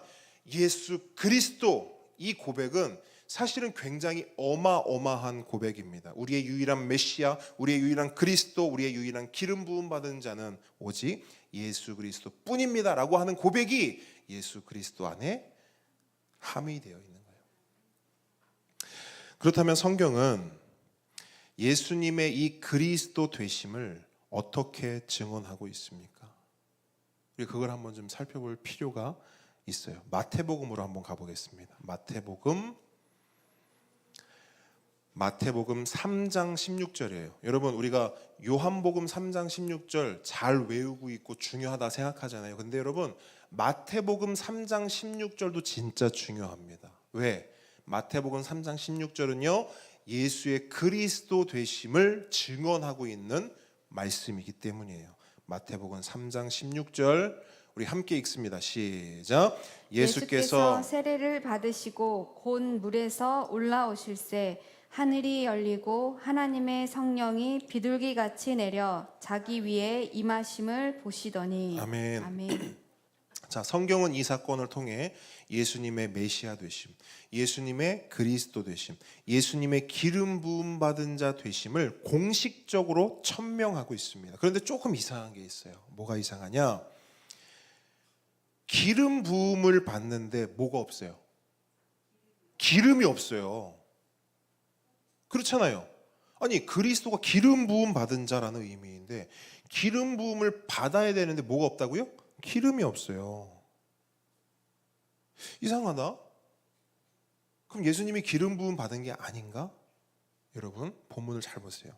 Speaker 1: 예수 그리스도 이 고백은 사실은 굉장히 어마어마한 고백입니다. 우리의 유일한 메시아, 우리의 유일한 그리스도, 우리의 유일한 기름 부음 받은 자는 오직 예수 그리스도 뿐입니다 라고 하는 고백이 예수 그리스도 안에 함의되어 있는 거예요. 그렇다면 성경은 예수님의 이 그리스도 되심을 어떻게 증언하고 있습니까? 우리 그걸 한번 좀 살펴볼 필요가 있어요. 마태복음으로 한번 가보겠습니다. 마태복음 3장 16절이에요. 여러분 우리가 요한복음 3장 16절 잘 외우고 있고 중요하다 생각하잖아요. 근데 여러분 마태복음 3장 16절도 진짜 중요합니다. 왜? 마태복음 3장 16절은요 예수의 그리스도 되심을 증언하고 있는 말씀이기 때문이에요. 마태복음 3장 16절 우리 함께 읽습니다. 시작.
Speaker 2: 예수께서 세례를 받으시고 곧 물에서 올라오실새 하늘이 열리고 하나님의 성령이 비둘기같이 내려 자기 위에 임하심을 보시더니
Speaker 1: 아멘.
Speaker 2: 아멘.
Speaker 1: 자, 성경은 이 사건을 통해 예수님의 메시아 되심, 예수님의 그리스도 되심, 예수님의 기름 부음 받은 자 되심을 공식적으로 천명하고 있습니다. 그런데 조금 이상한 게 있어요. 뭐가 이상하냐? 기름 부음을 받는데 뭐가 없어요? 기름이 없어요. 그렇잖아요. 아니 그리스도가 기름 부음 받은 자라는 의미인데 기름 부음을 받아야 되는데 뭐가 없다고요? 기름이 없어요. 이상하다. 그럼 예수님이 기름 부음 받은 게 아닌가? 여러분 본문을 잘 보세요.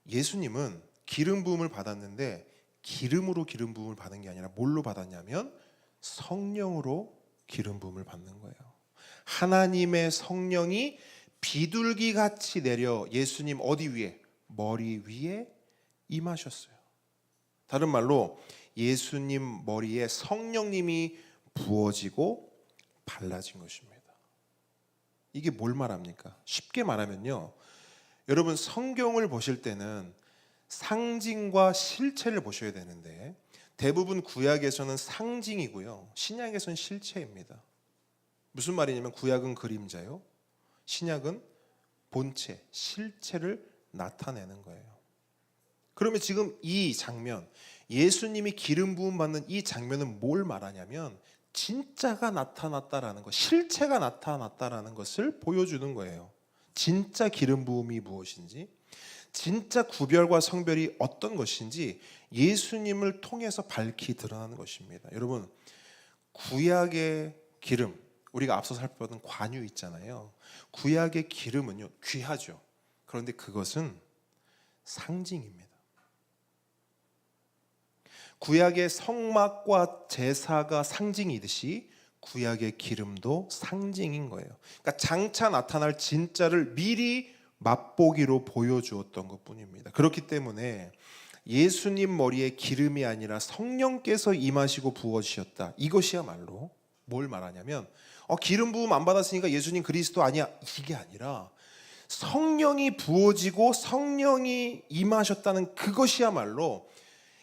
Speaker 1: 예수님은 기름 부음을 받았는데 기름으로 기름 부음을 받은 게 아니라 뭘로 받았냐면 성령으로 기름 부음을 받는 거예요. 하나님의 성령이 비둘기 같이 내려 예수님 어디 위에? 머리 위에 임하셨어요. 다른 말로 예수님 머리에 성령님이 부어지고 발라진 것입니다. 이게 뭘 말합니까? 쉽게 말하면요. 여러분 성경을 보실 때는 상징과 실체를 보셔야 되는데 대부분 구약에서는 상징이고요. 신약에서는 실체입니다. 무슨 말이냐면 구약은 그림자요. 신약은 본체, 실체를 나타내는 거예요. 그러면 지금 이 장면, 예수님이 기름 부음 받는 이 장면은 뭘 말하냐면 진짜가 나타났다라는 것, 실체가 나타났다라는 것을 보여주는 거예요. 진짜 기름 부음이 무엇인지, 진짜 구별과 성별이 어떤 것인지 예수님을 통해서 밝히 드러나는 것입니다. 여러분, 구약의 기름, 우리가 앞서 살펴본 관유 있잖아요. 구약의 기름은요, 귀하죠. 그런데 그것은 상징입니다. 구약의 성막과 제사가 상징이듯이 구약의 기름도 상징인 거예요. 그러니까 장차 나타날 진짜를 미리 맛보기로 보여주었던 것뿐입니다. 그렇기 때문에 예수님 머리에 기름이 아니라 성령께서 임하시고 부어주셨다. 이것이야말로 뭘 말하냐면 기름 부음 안 받았으니까 예수님 그리스도 아니야, 이게 아니라 성령이 부어지고 성령이 임하셨다는 그것이야말로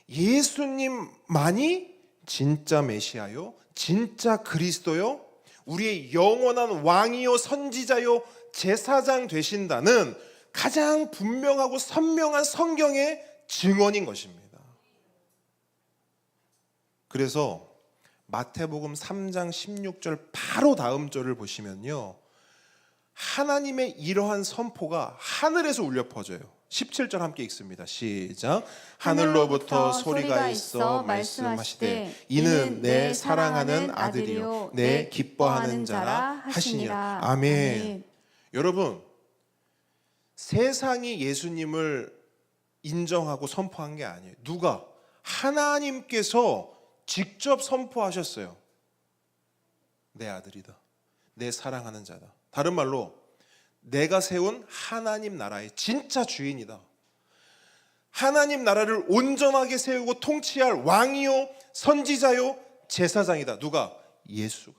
Speaker 1: 예수님만이 진짜 메시아요, 진짜 그리스도요, 우리의 영원한 왕이요, 선지자요, 제사장 되신다는 가장 분명하고 선명한 성경의 증언인 것입니다. 그래서 마태복음 3장 16절 바로 다음 절을 보시면요, 하나님의 이러한 선포가 하늘에서 울려 퍼져요. 17절 함께 읽습니다. 시작. 하늘로부터 소리가 있어 말씀하시되 이는 내 사랑하는 아들이요 내 기뻐하는 자라 하시니라. 아멘. 여러분, 세상이 예수님을 인정하고 선포한 게 아니에요. 누가? 하나님께서 직접 선포하셨어요. 내 아들이다, 내 사랑하는 자다. 다른 말로 내가 세운 하나님 나라의 진짜 주인이다. 하나님 나라를 온전하게 세우고 통치할 왕이요, 선지자요, 제사장이다. 누가? 예수가.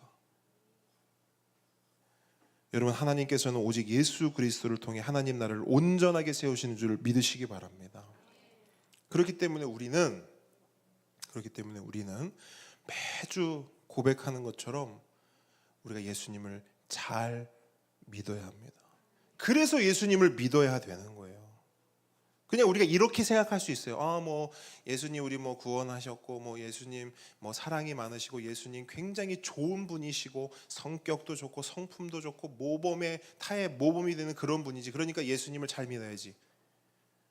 Speaker 1: 여러분, 하나님께서는 오직 예수 그리스도를 통해 하나님 나라를 온전하게 세우시는 줄 믿으시기 바랍니다. 그렇기 때문에 우리는 매주 고백하는 것처럼 우리가 예수님을 잘 믿어야 합니다. 그래서 예수님을 믿어야 되는 거예요. 그냥 우리가 이렇게 생각할 수 있어요. 예수님 우리 구원하셨고, 예수님 사랑이 많으시고, 예수님 굉장히 좋은 분이시고, 성격도 좋고, 성품도 좋고, 타의 모범이 되는 그런 분이지. 그러니까 예수님을 잘 믿어야지.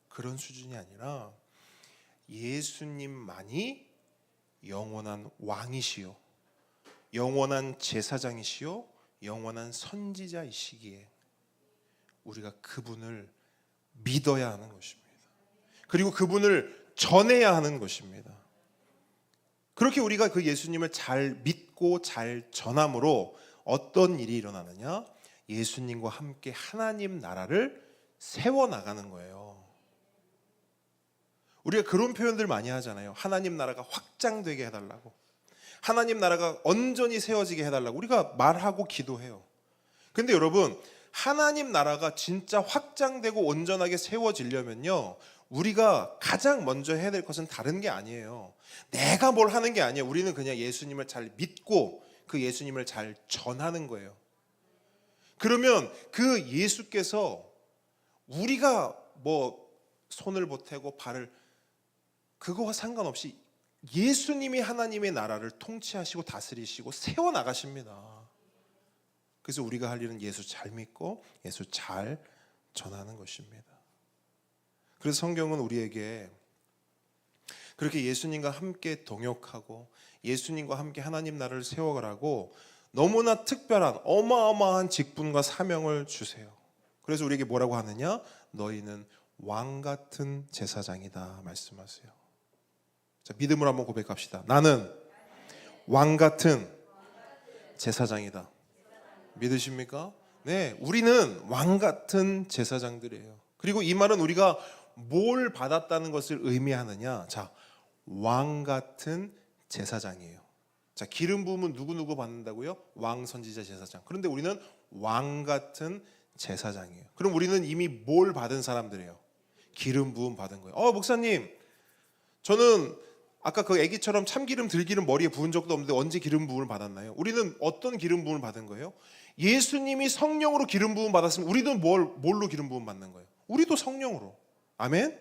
Speaker 1: 그런 수준이 아니라 예수님만이 영원한 왕이시요, 영원한 제사장이시요, 영원한 선지자이시기에 우리가 그분을 믿어야 하는 것입니다. 그리고 그분을 전해야 하는 것입니다. 그렇게 우리가 그 예수님을 잘 믿고 잘 전함으로 어떤 일이 일어나느냐? 예수님과 함께 하나님 나라를 세워나가는 거예요. 우리가 그런 표현들 많이 하잖아요. 하나님 나라가 확장되게 해달라고, 하나님 나라가 온전히 세워지게 해달라고 우리가 말하고 기도해요. 근데 여러분, 하나님 나라가 진짜 확장되고 온전하게 세워지려면요, 우리가 가장 먼저 해야 될 것은 다른 게 아니에요. 내가 뭘 하는 게 아니에요. 우리는 그냥 예수님을 잘 믿고 그 예수님을 잘 전하는 거예요. 그러면 그 예수께서 우리가 손을 보태고 발을, 그거와 상관없이 예수님이 하나님의 나라를 통치하시고 다스리시고 세워나가십니다. 그래서 우리가 할 일은 예수 잘 믿고 예수 잘 전하는 것입니다. 그래서 성경은 우리에게 그렇게 예수님과 함께 동역하고 예수님과 함께 하나님 나라를 세워가라고 너무나 특별한 어마어마한 직분과 사명을 주세요. 그래서 우리에게 뭐라고 하느냐? 너희는 왕 같은 제사장이다 말씀하세요. 자, 믿음으로 한번 고백합시다. 나는 왕 같은 제사장이다. 믿으십니까? 네, 우리는 왕 같은 제사장들이에요. 그리고 이 말은 우리가 뭘 받았다는 것을 의미하느냐? 자, 왕 같은 제사장이에요. 자, 기름 부음은 누구 받는다고요? 왕, 선지자, 제사장. 그런데 우리는 왕 같은 제사장이에요. 그럼 우리는 이미 뭘 받은 사람들이에요? 기름 부음 받은 거예요. 목사님, 저는 아까 그 아기처럼 참기름 들기름 머리에 부은 적도 없는데 언제 기름 부음을 받았나요? 우리는 어떤 기름 부음을 받은 거예요? 예수님이 성령으로 기름 부음 받았으면 우리도 뭘로 기름 부음 받는 거예요? 우리도 성령으로. 아멘?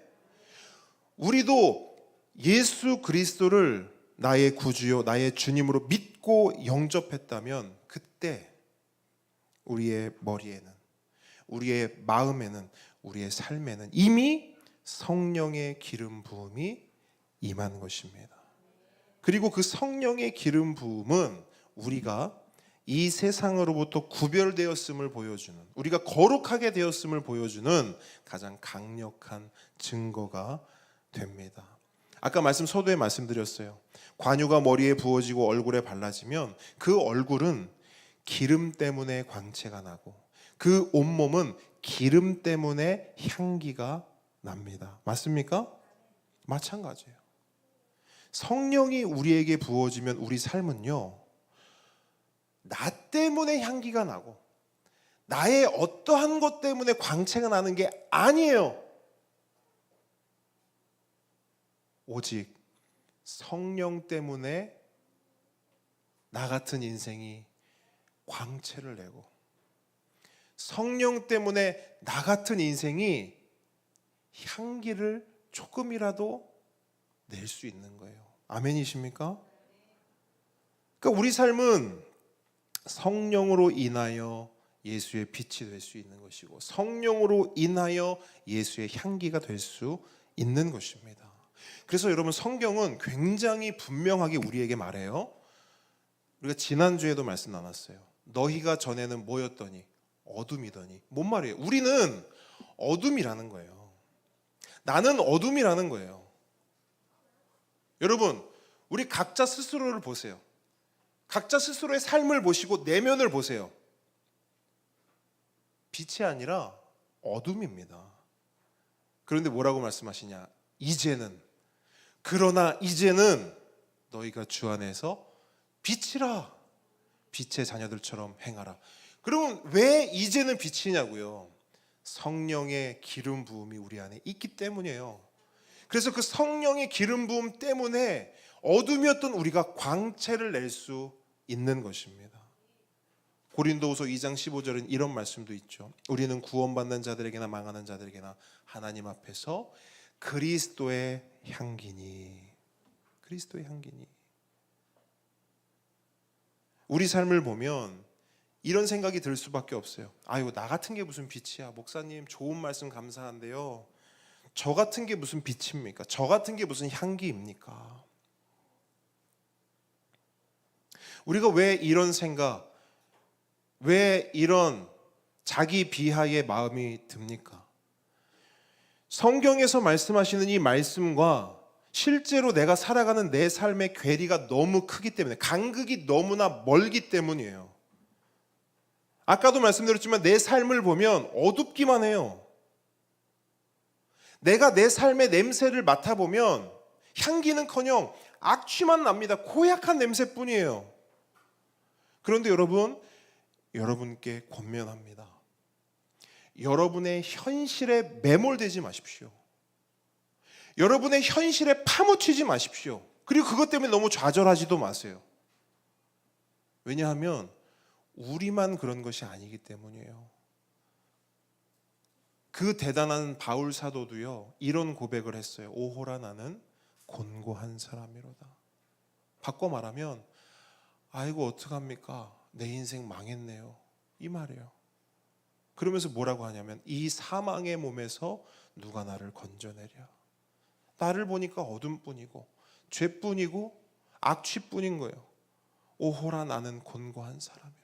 Speaker 1: 우리도 예수 그리스도를 나의 구주요 나의 주님으로 믿고 영접했다면 그때 우리의 머리에는, 우리의 마음에는, 우리의 삶에는 이미 성령의 기름 부음이 임한 것입니다. 그리고 그 성령의 기름 부음은 우리가 이 세상으로부터 구별되었음을 보여주는, 우리가 거룩하게 되었음을 보여주는 가장 강력한 증거가 됩니다. 아까 서두에 말씀드렸어요. 관유가 머리에 부어지고 얼굴에 발라지면 그 얼굴은 기름 때문에 광채가 나고 그 온몸은 기름 때문에 향기가 납니다. 맞습니까? 마찬가지예요. 성령이 우리에게 부어지면 우리 삶은요, 나 때문에 향기가 나고 나의 어떠한 것 때문에 광채가 나는 게 아니에요. 오직 성령 때문에 나 같은 인생이 광채를 내고 성령 때문에 나 같은 인생이 향기를 조금이라도 낼 수 있는 거예요. 아멘이십니까? 그러니까 우리 삶은 성령으로 인하여 예수의 빛이 될 수 있는 것이고 성령으로 인하여 예수의 향기가 될 수 있는 것입니다. 그래서 여러분, 성경은 굉장히 분명하게 우리에게 말해요. 우리가 지난주에도 말씀 나눴어요. 너희가 전에는 뭐였더니? 어둠이더니. 뭔 말이에요? 우리는 어둠이라는 거예요. 나는 어둠이라는 거예요. 여러분, 우리 각자 스스로를 보세요. 각자 스스로의 삶을 보시고 내면을 보세요. 빛이 아니라 어둠입니다. 그런데 뭐라고 말씀하시냐? 그러나 이제는 너희가 주 안에서 빛이라, 빛의 자녀들처럼 행하라. 그러면 왜 이제는 빛이냐고요? 성령의 기름 부음이 우리 안에 있기 때문이에요. 그래서 그 성령의 기름 부음 때문에 어둠이었던 우리가 광채를 낼 수 있는 것입니다. 고린도후서 2장 15절은 이런 말씀도 있죠. 우리는 구원받는 자들에게나 망하는 자들에게나 하나님 앞에서 그리스도의 향기니. 그리스도의 향기니. 우리 삶을 보면 이런 생각이 들 수밖에 없어요. 아유, 나 같은 게 무슨 빛이야. 목사님 좋은 말씀 감사한데요, 저 같은 게 무슨 빛입니까? 저 같은 게 무슨 향기입니까? 우리가 왜 이런 생각, 왜 이런 자기 비하의 마음이 듭니까? 성경에서 말씀하시는 이 말씀과 실제로 내가 살아가는 내 삶의 괴리가 너무 크기 때문에, 간극이 너무나 멀기 때문이에요. 아까도 말씀드렸지만 내 삶을 보면 어둡기만 해요. 내가 내 삶의 냄새를 맡아보면 향기는커녕 악취만 납니다. 고약한 냄새뿐이에요. 그런데 여러분께 권면합니다. 여러분의 현실에 매몰되지 마십시오. 여러분의 현실에 파묻히지 마십시오. 그리고 그것 때문에 너무 좌절하지도 마세요. 왜냐하면 우리만 그런 것이 아니기 때문이에요. 그 대단한 바울 사도도요, 이런 고백을 했어요. 오호라, 나는 곤고한 사람이로다. 바꿔 말하면, 아이고 어떡합니까? 내 인생 망했네요. 이 말이에요. 그러면서 뭐라고 하냐면, 이 사망의 몸에서 누가 나를 건져내랴. 나를 보니까 어둠뿐이고 죄뿐이고 악취뿐인 거예요. 오호라, 나는 곤고한 사람이로다.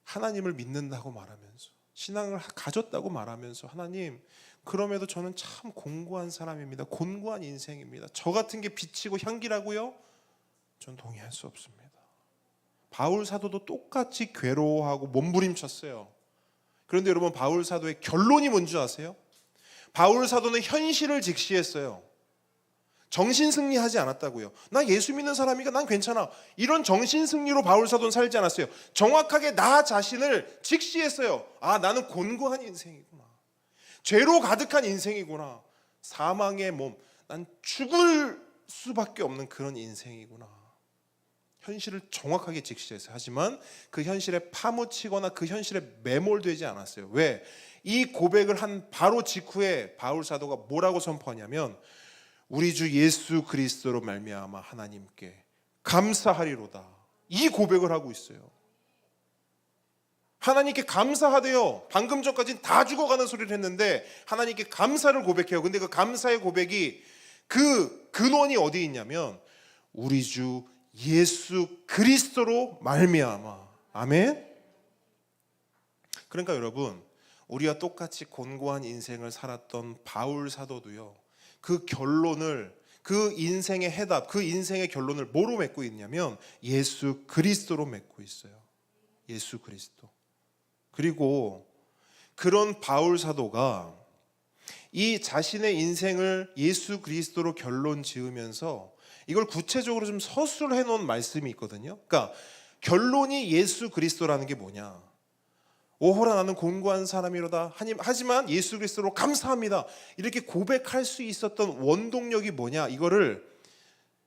Speaker 1: 하나님을 믿는다고 말하면서, 신앙을 가졌다고 말하면서, 하나님, 그럼에도 저는 참 곤고한 사람입니다. 곤고한 인생입니다. 저 같은 게 빛이고 향기라고요? 전 동의할 수 없습니다. 바울 사도도 똑같이 괴로워하고 몸부림쳤어요. 그런데 여러분, 바울 사도의 결론이 뭔지 아세요? 바울 사도는 현실을 직시했어요. 정신승리하지 않았다고요. 나 예수 믿는 사람이니까 난 괜찮아. 이런 정신승리로 바울 사도는 살지 않았어요. 정확하게 나 자신을 직시했어요. 아, 나는 곤고한 인생이구나. 죄로 가득한 인생이구나. 사망의 몸, 난 죽을 수밖에 없는 그런 인생이구나. 현실을 정확하게 직시했어요. 하지만 그 현실에 파묻히거나 그 현실에 매몰되지 않았어요. 왜? 이 고백을 한 바로 직후에 바울 사도가 뭐라고 선포하냐면 우리 주 예수 그리스도로 말미암아 하나님께 감사하리로다. 이 고백을 하고 있어요. 하나님께 감사하대요. 방금 전까지는 다 죽어가는 소리를 했는데 하나님께 감사를 고백해요. 근데 그 감사의 고백이 그 근원이 어디 있냐면 우리 주 예수 그리스도로 말미암아. 아멘. 그러니까 여러분, 우리와 똑같이 곤고한 인생을 살았던 바울 사도도요, 그 결론을, 그 인생의 해답, 그 인생의 결론을 뭐로 맺고 있냐면 예수 그리스도로 맺고 있어요. 예수 그리스도. 그리고 그런 바울 사도가 이 자신의 인생을 예수 그리스도로 결론 지으면서 이걸 구체적으로 좀 서술을 해놓은 말씀이 있거든요. 그러니까 결론이 예수 그리스도라는 게 뭐냐? 오호라 나는 곤고한 사람이로다. 하지만 예수 그리스도로 감사합니다. 이렇게 고백할 수 있었던 원동력이 뭐냐? 이거를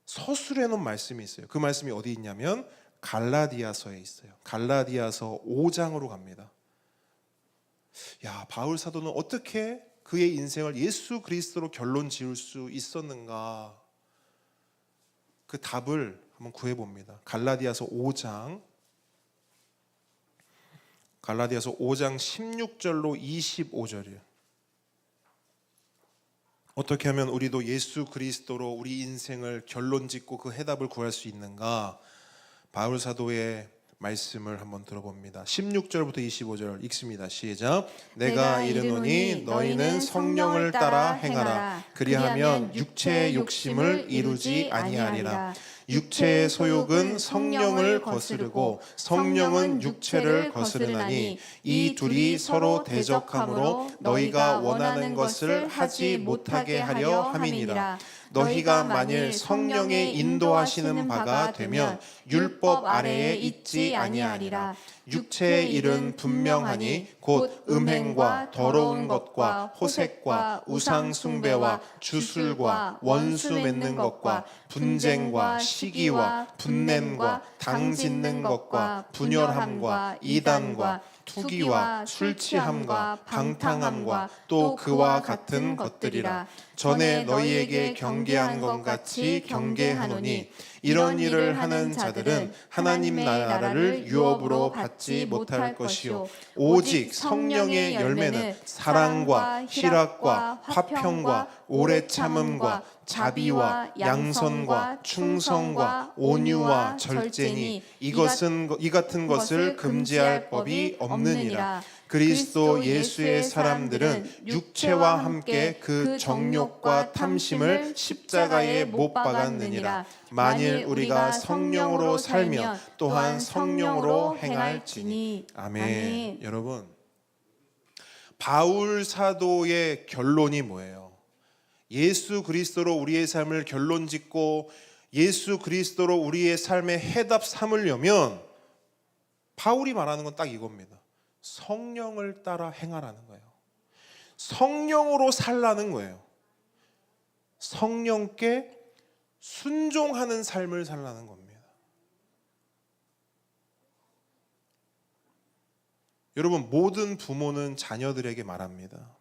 Speaker 1: 서술해 놓은 말씀이 있어요. 그 말씀이 어디 있냐면 갈라디아서에 있어요. 갈라디아서 5장으로 갑니다. 야, 바울 사도는 어떻게 그의 인생을 예수 그리스도로 결론 지을 수 있었는가? 그 답을 한번 구해봅니다. 갈라디아서 5장 16절로 25절이에요. 어떻게 하면 우리도 예수 그리스도로 우리 인생을 결론 짓고 그 해답을 구할 수 있는가? 바울 사도의 말씀을 한번 들어봅니다. 16절부터 25절 읽습니다. 시작. 내가 이르노니 너희는 성령을 따라 행하라. 그리하면 육체의 욕심을 이루지 아니하리라. 육체의 소욕은 성령을 거스르고 성령은 육체를 거스르나니 이 둘이 서로 대적하므로 너희가 원하는 것을 하지 못하게 하려 함이니라. 너희가 만일 성령의 인도하시는 바가 되면 율법 아래에 있지 아니하리라. 육체의 일은 분명하니 곧 음행과 더러운 것과 호색과 우상 숭배와 주술과 원수 맺는 것과 분쟁과 시기와 분냄과 당 짓는 것과 분열함과 이단과 투기와 술 취함과 방탕함과 또 그와 같은 것들이라. 전에 너희에게 경계한 것 같이 경계하노니 이런 일을 하는 자들은 하나님 나라를 유업으로 받지 못할 것이요 오직 성령의 열매는 사랑과 희락과 화평과 오래 참음과 자비와 양선과 충성과 온유와 절제니 이 같은 것을 금지할 법이 없느니라. 그리스도 예수의 사람들은 육체와 함께 그 정욕과 탐심을 십자가에 못 박았느니라. 만일 우리가 성령으로 살면 또한 성령으로 행할지니. 아멘. 여러분, 바울 사도의 결론이 뭐예요? 예수 그리스도로 우리의 삶을 결론 짓고 예수 그리스도로 우리의 삶의 해답 삼으려면 바울이 말하는 건 딱 이겁니다. 성령을 따라 행하라는 거예요. 성령으로 살라는 거예요. 성령께 순종하는 삶을 살라는 겁니다. 여러분, 모든 부모는 자녀들에게 말합니다.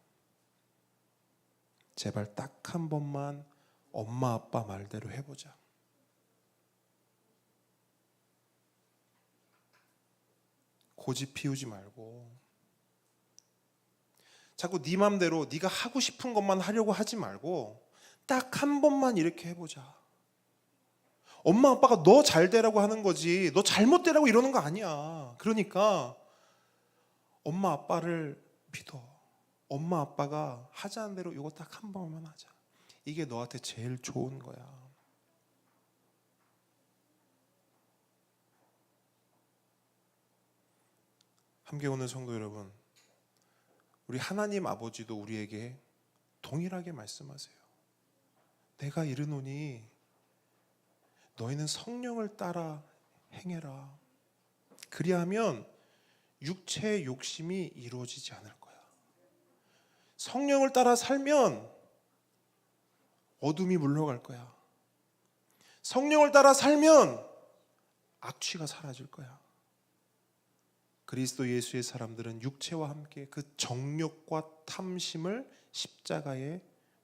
Speaker 1: 제발 딱 한 번만 엄마 아빠 말대로 해보자. 고집 피우지 말고 자꾸 네 맘대로 네가 하고 싶은 것만 하려고 하지 말고 딱 한 번만 이렇게 해보자. 엄마 아빠가 너 잘 되라고 하는 거지 너 잘못되라고 이러는 거 아니야. 그러니까 엄마 아빠를 믿어. 엄마 아빠가 하자는 대로 이거 딱 한 번만 하자. 이게 너한테 제일 좋은 거야. 함께 오는 성도 여러분, 우리 하나님 아버지도 우리에게 동일하게 말씀하세요. 내가 이르노니 너희는 성령을 따라 행해라. 그리하면 육체의 욕심이 이루어지지 않을 거야. 성령을 따라 살면 어둠이 물러갈 거야. 성령을 따라 살면 악취가 사라질 거야. 그리스도 예수의 사람들은 육체와 함께 그 정욕과 탐심을 십자가에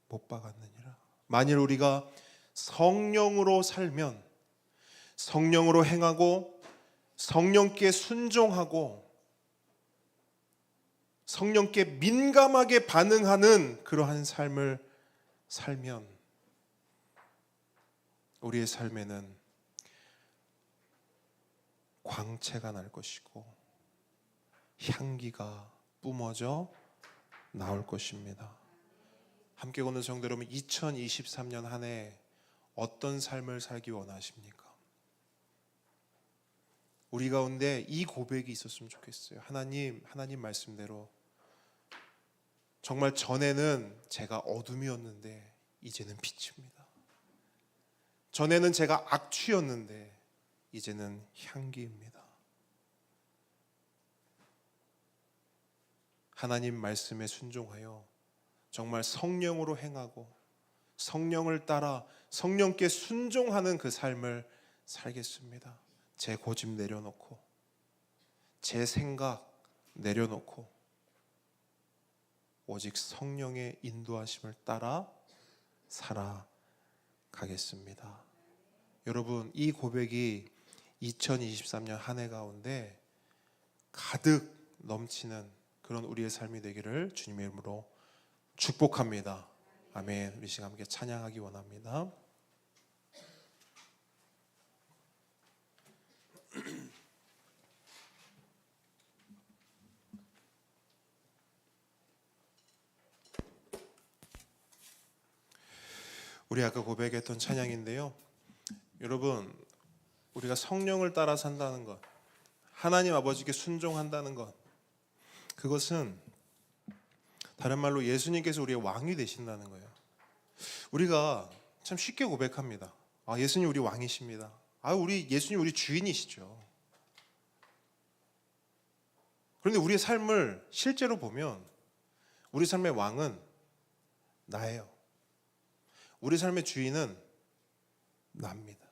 Speaker 1: 못 박았느니라. 만일 우리가 성령으로 살면, 성령으로 행하고 성령께 순종하고 성령께 민감하게 반응하는 그러한 삶을 살면 우리의 삶에는 광채가 날 것이고 향기가 뿜어져 나올 것입니다. 함께 걷는 성도 여러분, 2023년 한 해 어떤 삶을 살기 원하십니까? 우리 가운데 이 고백이 있었으면 좋겠어요. 하나님 말씀대로 정말 전에는 제가 어둠이었는데 이제는 빛입니다. 전에는 제가 악취였는데 이제는 향기입니다. 하나님 말씀에 순종하여 정말 성령으로 행하고 성령을 따라 성령께 순종하는 그 삶을 살겠습니다. 제 고집 내려놓고 제 생각 내려놓고 오직 성령의 인도하심을 따라 살아가겠습니다. 여러분, 이 고백이 2023년 한 해 가운데 가득 넘치는 그런 우리의 삶이 되기를 주님의 이름으로 축복합니다. 아멘. 우리 시간 함께 찬양하기 원합니다. 우리 아까 고백했던 찬양인데요. 여러분, 우리가 성령을 따라 산다는 것, 하나님 아버지께 순종한다는 것, 그것은 다른 말로 예수님께서 우리의 왕이 되신다는 거예요. 우리가 참 쉽게 고백합니다. 예수님 우리 왕이십니다. 예수님 우리 주인이시죠. 그런데 우리의 삶을 실제로 보면 우리 삶의 왕은 나예요. 우리 삶의 주인은 납니다.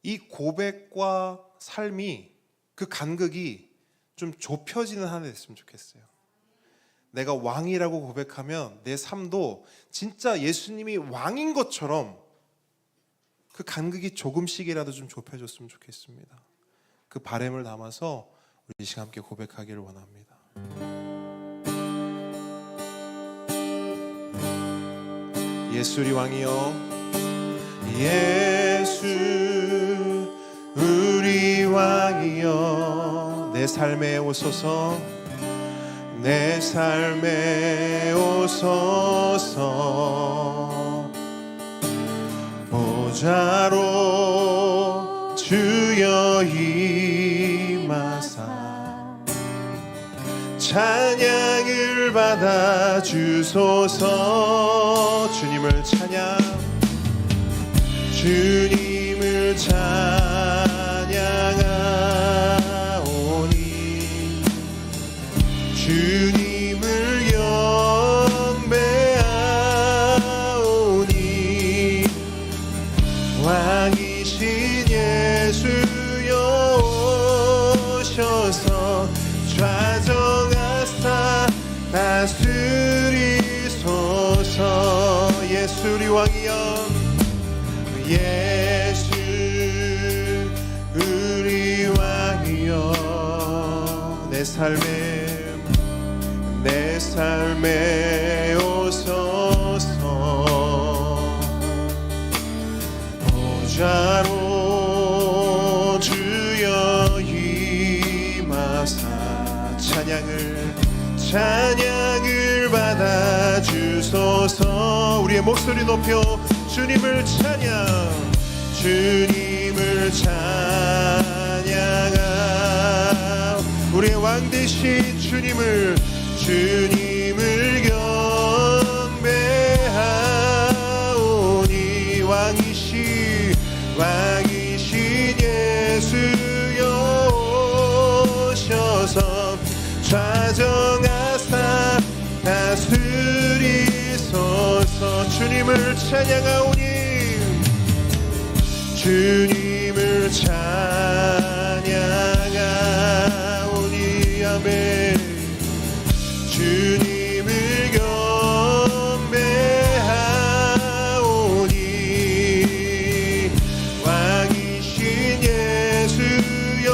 Speaker 1: 이 고백과 삶이, 그 간극이 좀 좁혀지는 한 해 됐으면 좋겠어요. 내가 왕이라고 고백하면 내 삶도 진짜 예수님이 왕인 것처럼 그 간극이 조금씩이라도 좀 좁혀졌으면 좋겠습니다. 그 바람을 담아서 우리 이 시간 함께 고백하기를 원합니다. 예수 우리 왕이여, 예수 우리 왕이여, 내 삶에 오소서, 내 삶에 오소서. 보좌로 주여 임하사 찬양을 받아 주소서. 주님을 찬양, 주님을 찬양하오니, 주님을 영배하오니, 왕이신 예수여 오셔서 좌정하사 다스리소서. 예수 우리 왕이여, 예수 우리 왕이여, 내 삶에 오소서. 보좌로 주여 임하사 찬양을 받아 주소서. 우리의 목소리 높여 주님을 찬양, 주님을 찬양하, 우리의 왕 되신 주님을 영배하오니, 왕이신 예수여 오셔서 좌정하사 다스리 찬양하오니 주님을 찬양하오니 아멘 주님을 경배하오니 왕이신 예수여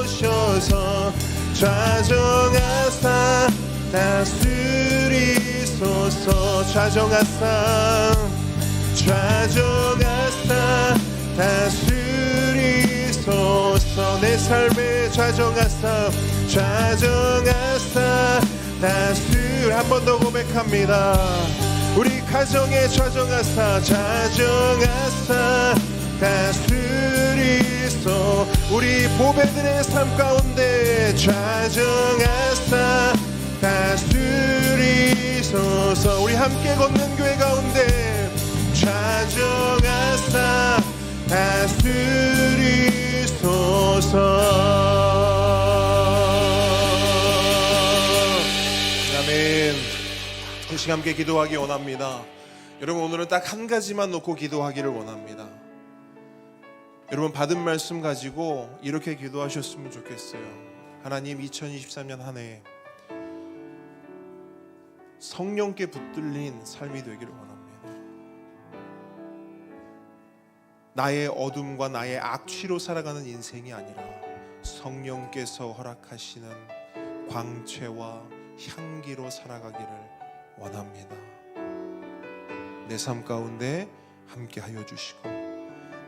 Speaker 1: 오셔서 좌정하사 다스리소서 좌정하사 다스리소서 내 삶에 좌정하사 한 번 더 고백합니다. 우리 가정에 좌정하사 다스리소 우리 보배들의 삶 가운데 좌정하사 다스리소서 우리 함께 걷는 교회 가운데 좌정하사 다스리소서 아멘. 이 시간 함께 기도하기 원합니다. 여러분 오늘은 딱 한 가지만 놓고 기도하기를 원합니다. 여러분 받은 말씀 가지고 이렇게 기도하셨으면 좋겠어요. 하나님 2023년 한 해 성령께 붙들린 삶이 되기를 원합니다. 나의 어둠과 나의 악취로 살아가는 인생이 아니라 성령께서 허락하시는 광채와 향기로 살아가기를 원합니다. 내 삶 가운데 함께 하여 주시고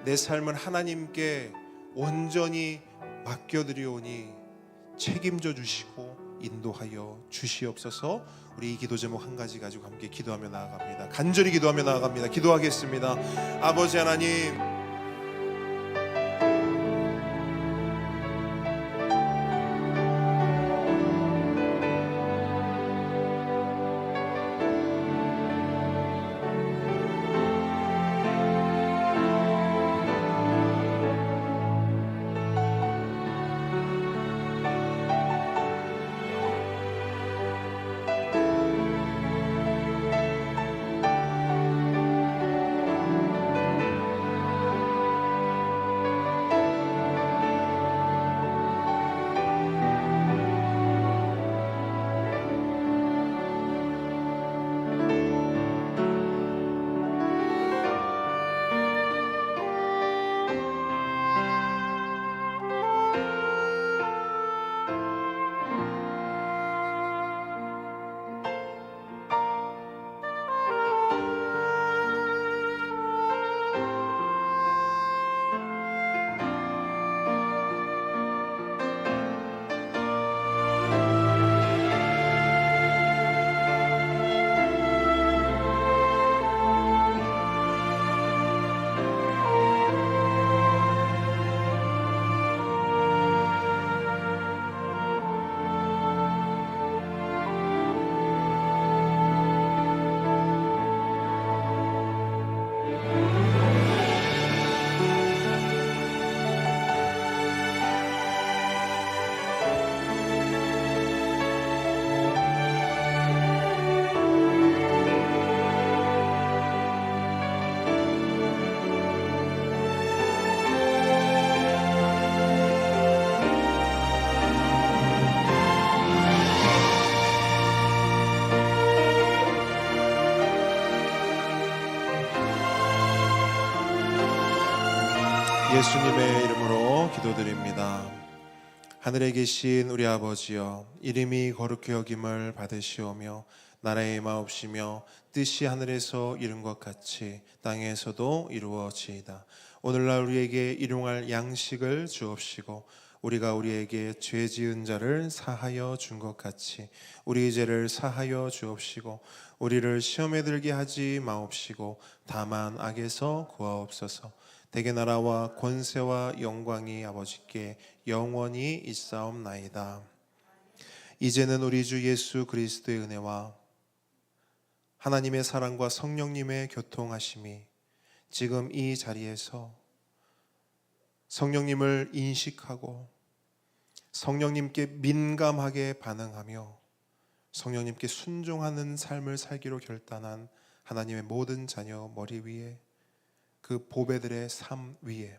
Speaker 1: 내 삶을 하나님께 온전히 맡겨드리오니 책임져 주시고 인도하여 주시옵소서. 우리 이 기도 제목 한 가지 가지고 함께 기도하며 나아갑니다. 간절히 기도하며 나아갑니다. 기도하겠습니다. 아버지 하나님, 예수님의 이름으로 기도드립니다. 하늘에 계신 우리 아버지여, 이름이 거룩히 여김을 받으시오며 나라의 마옵시며 뜻이 하늘에서 이룬 것 같이 땅에서도 이루어지이다. 오늘날 우리에게 일용할 양식을 주옵시고 우리가 우리에게 죄 지은 자를 사하여 준 것 같이 우리 죄를 사하여 주옵시고 우리를 시험에 들게 하지 마옵시고 다만 악에서 구하옵소서. 대개 나라와 권세와 영광이 아버지께 영원히 있사옵나이다. 이제는 우리 주 예수 그리스도의 은혜와 하나님의 사랑과 성령님의 교통하심이 지금 이 자리에서 성령님을 인식하고 성령님께 민감하게 반응하며 성령님께 순종하는 삶을 살기로 결단한 하나님의 모든 자녀 머리 위에, 그 보배들의 삶 위에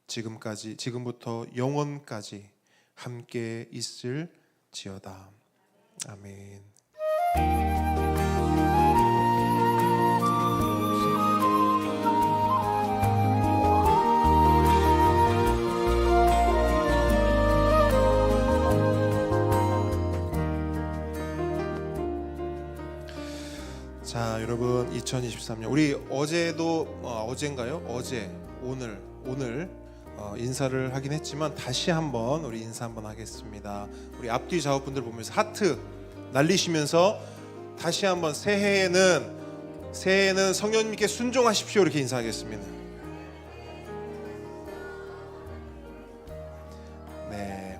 Speaker 1: 지금까지, 지금부터 영원까지 함께 있을지어다. 아멘. 자, 여러분, 2023년 우리 어제도 어젠가요? 어제 오늘 인사를 하긴 했지만 다시 한번 우리 인사 한번 하겠습니다. 우리 앞뒤 좌우분들 보면서 하트 날리시면서 다시 한번 새해에는 성령님께 순종하십시오 이렇게 인사하겠습니다. 네.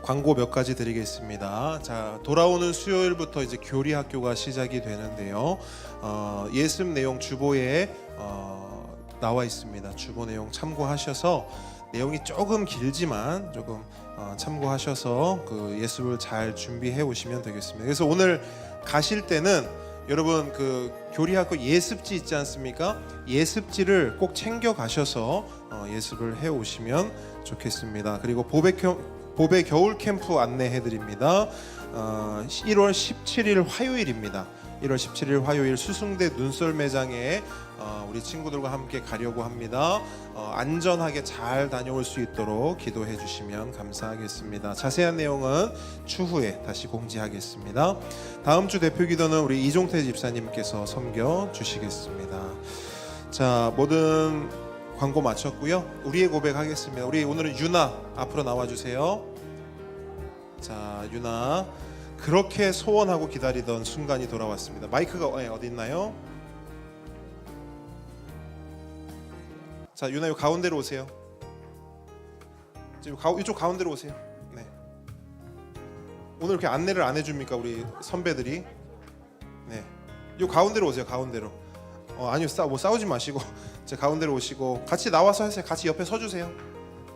Speaker 1: 광고 몇 가지 드리겠습니다. 자, 돌아오는 수요일부터 이제 교리 학교가 시작이 되는데요. 예습 내용 주보에 나와 있습니다. 주보 내용 참고하셔서, 내용이 조금 길지만 조금 참고하셔서 그 예습을 잘 준비해 오시면 되겠습니다. 그래서 오늘 가실 때는 여러분 그 교리학교 예습지 있지 않습니까? 예습지를 꼭 챙겨 가셔서 예습을 해 오시면 좋겠습니다. 그리고 보배 겨울 캠프 안내해 드립니다. 1월 17일 화요일입니다. 1월 17일 화요일 수승대 눈썰 매장에 우리 친구들과 함께 가려고 합니다. 안전하게 잘 다녀올 수 있도록 기도해 주시면 감사하겠습니다. 자세한 내용은 추후에 다시 공지하겠습니다. 다음 주 대표 기도는 우리 이종태 집사님께서 섬겨 주시겠습니다. 자, 모든 광고 마쳤고요. 우리의 고백하겠습니다. 우리 오늘은 유나 앞으로 나와 주세요. 자, 유나, 그렇게 소원하고 기다리던 순간이 돌아왔습니다. 마이크가 어디 있나요? 자, 유나 요 가운데로 오세요. 이쪽 가운데로 오세요. 네. 오늘 이렇게 안내를 안 해줍니까 우리 선배들이? 네. 요 가운데로 오세요. 가운데로. 아니요, 싸우지 마시고 제 가운데로 오시고 같이 나와서 하세요. 같이 옆에 서주세요.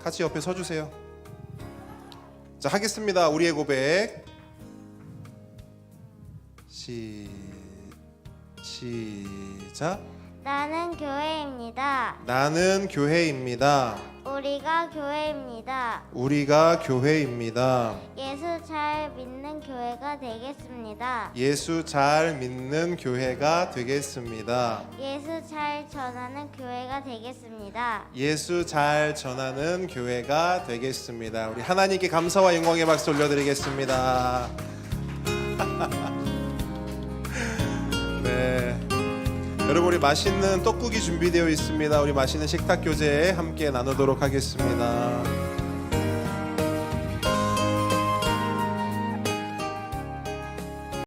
Speaker 1: 같이 옆에 서주세요. 자, 하겠습니다. 우리의 고백. 시작.
Speaker 4: 나는 교회입니다.
Speaker 1: 나는 교회입니다.
Speaker 4: 우리가 교회입니다.
Speaker 1: 우리가 교회입니다.
Speaker 4: 예수 잘 믿는 교회가 되겠습니다.
Speaker 1: 예수 잘 믿는 교회가 되겠습니다.
Speaker 4: 예수 잘 전하는 교회가 되겠습니다.
Speaker 1: 예수 잘 전하는 교회가 되겠습니다. 우리 하나님께 감사와 영광의 박수 올려드리겠습니다. 네. 여러분, 우리 맛있는 떡국이 준비되어 있습니다. 우리 맛있는 식탁 교제 함께 나누도록 하겠습니다.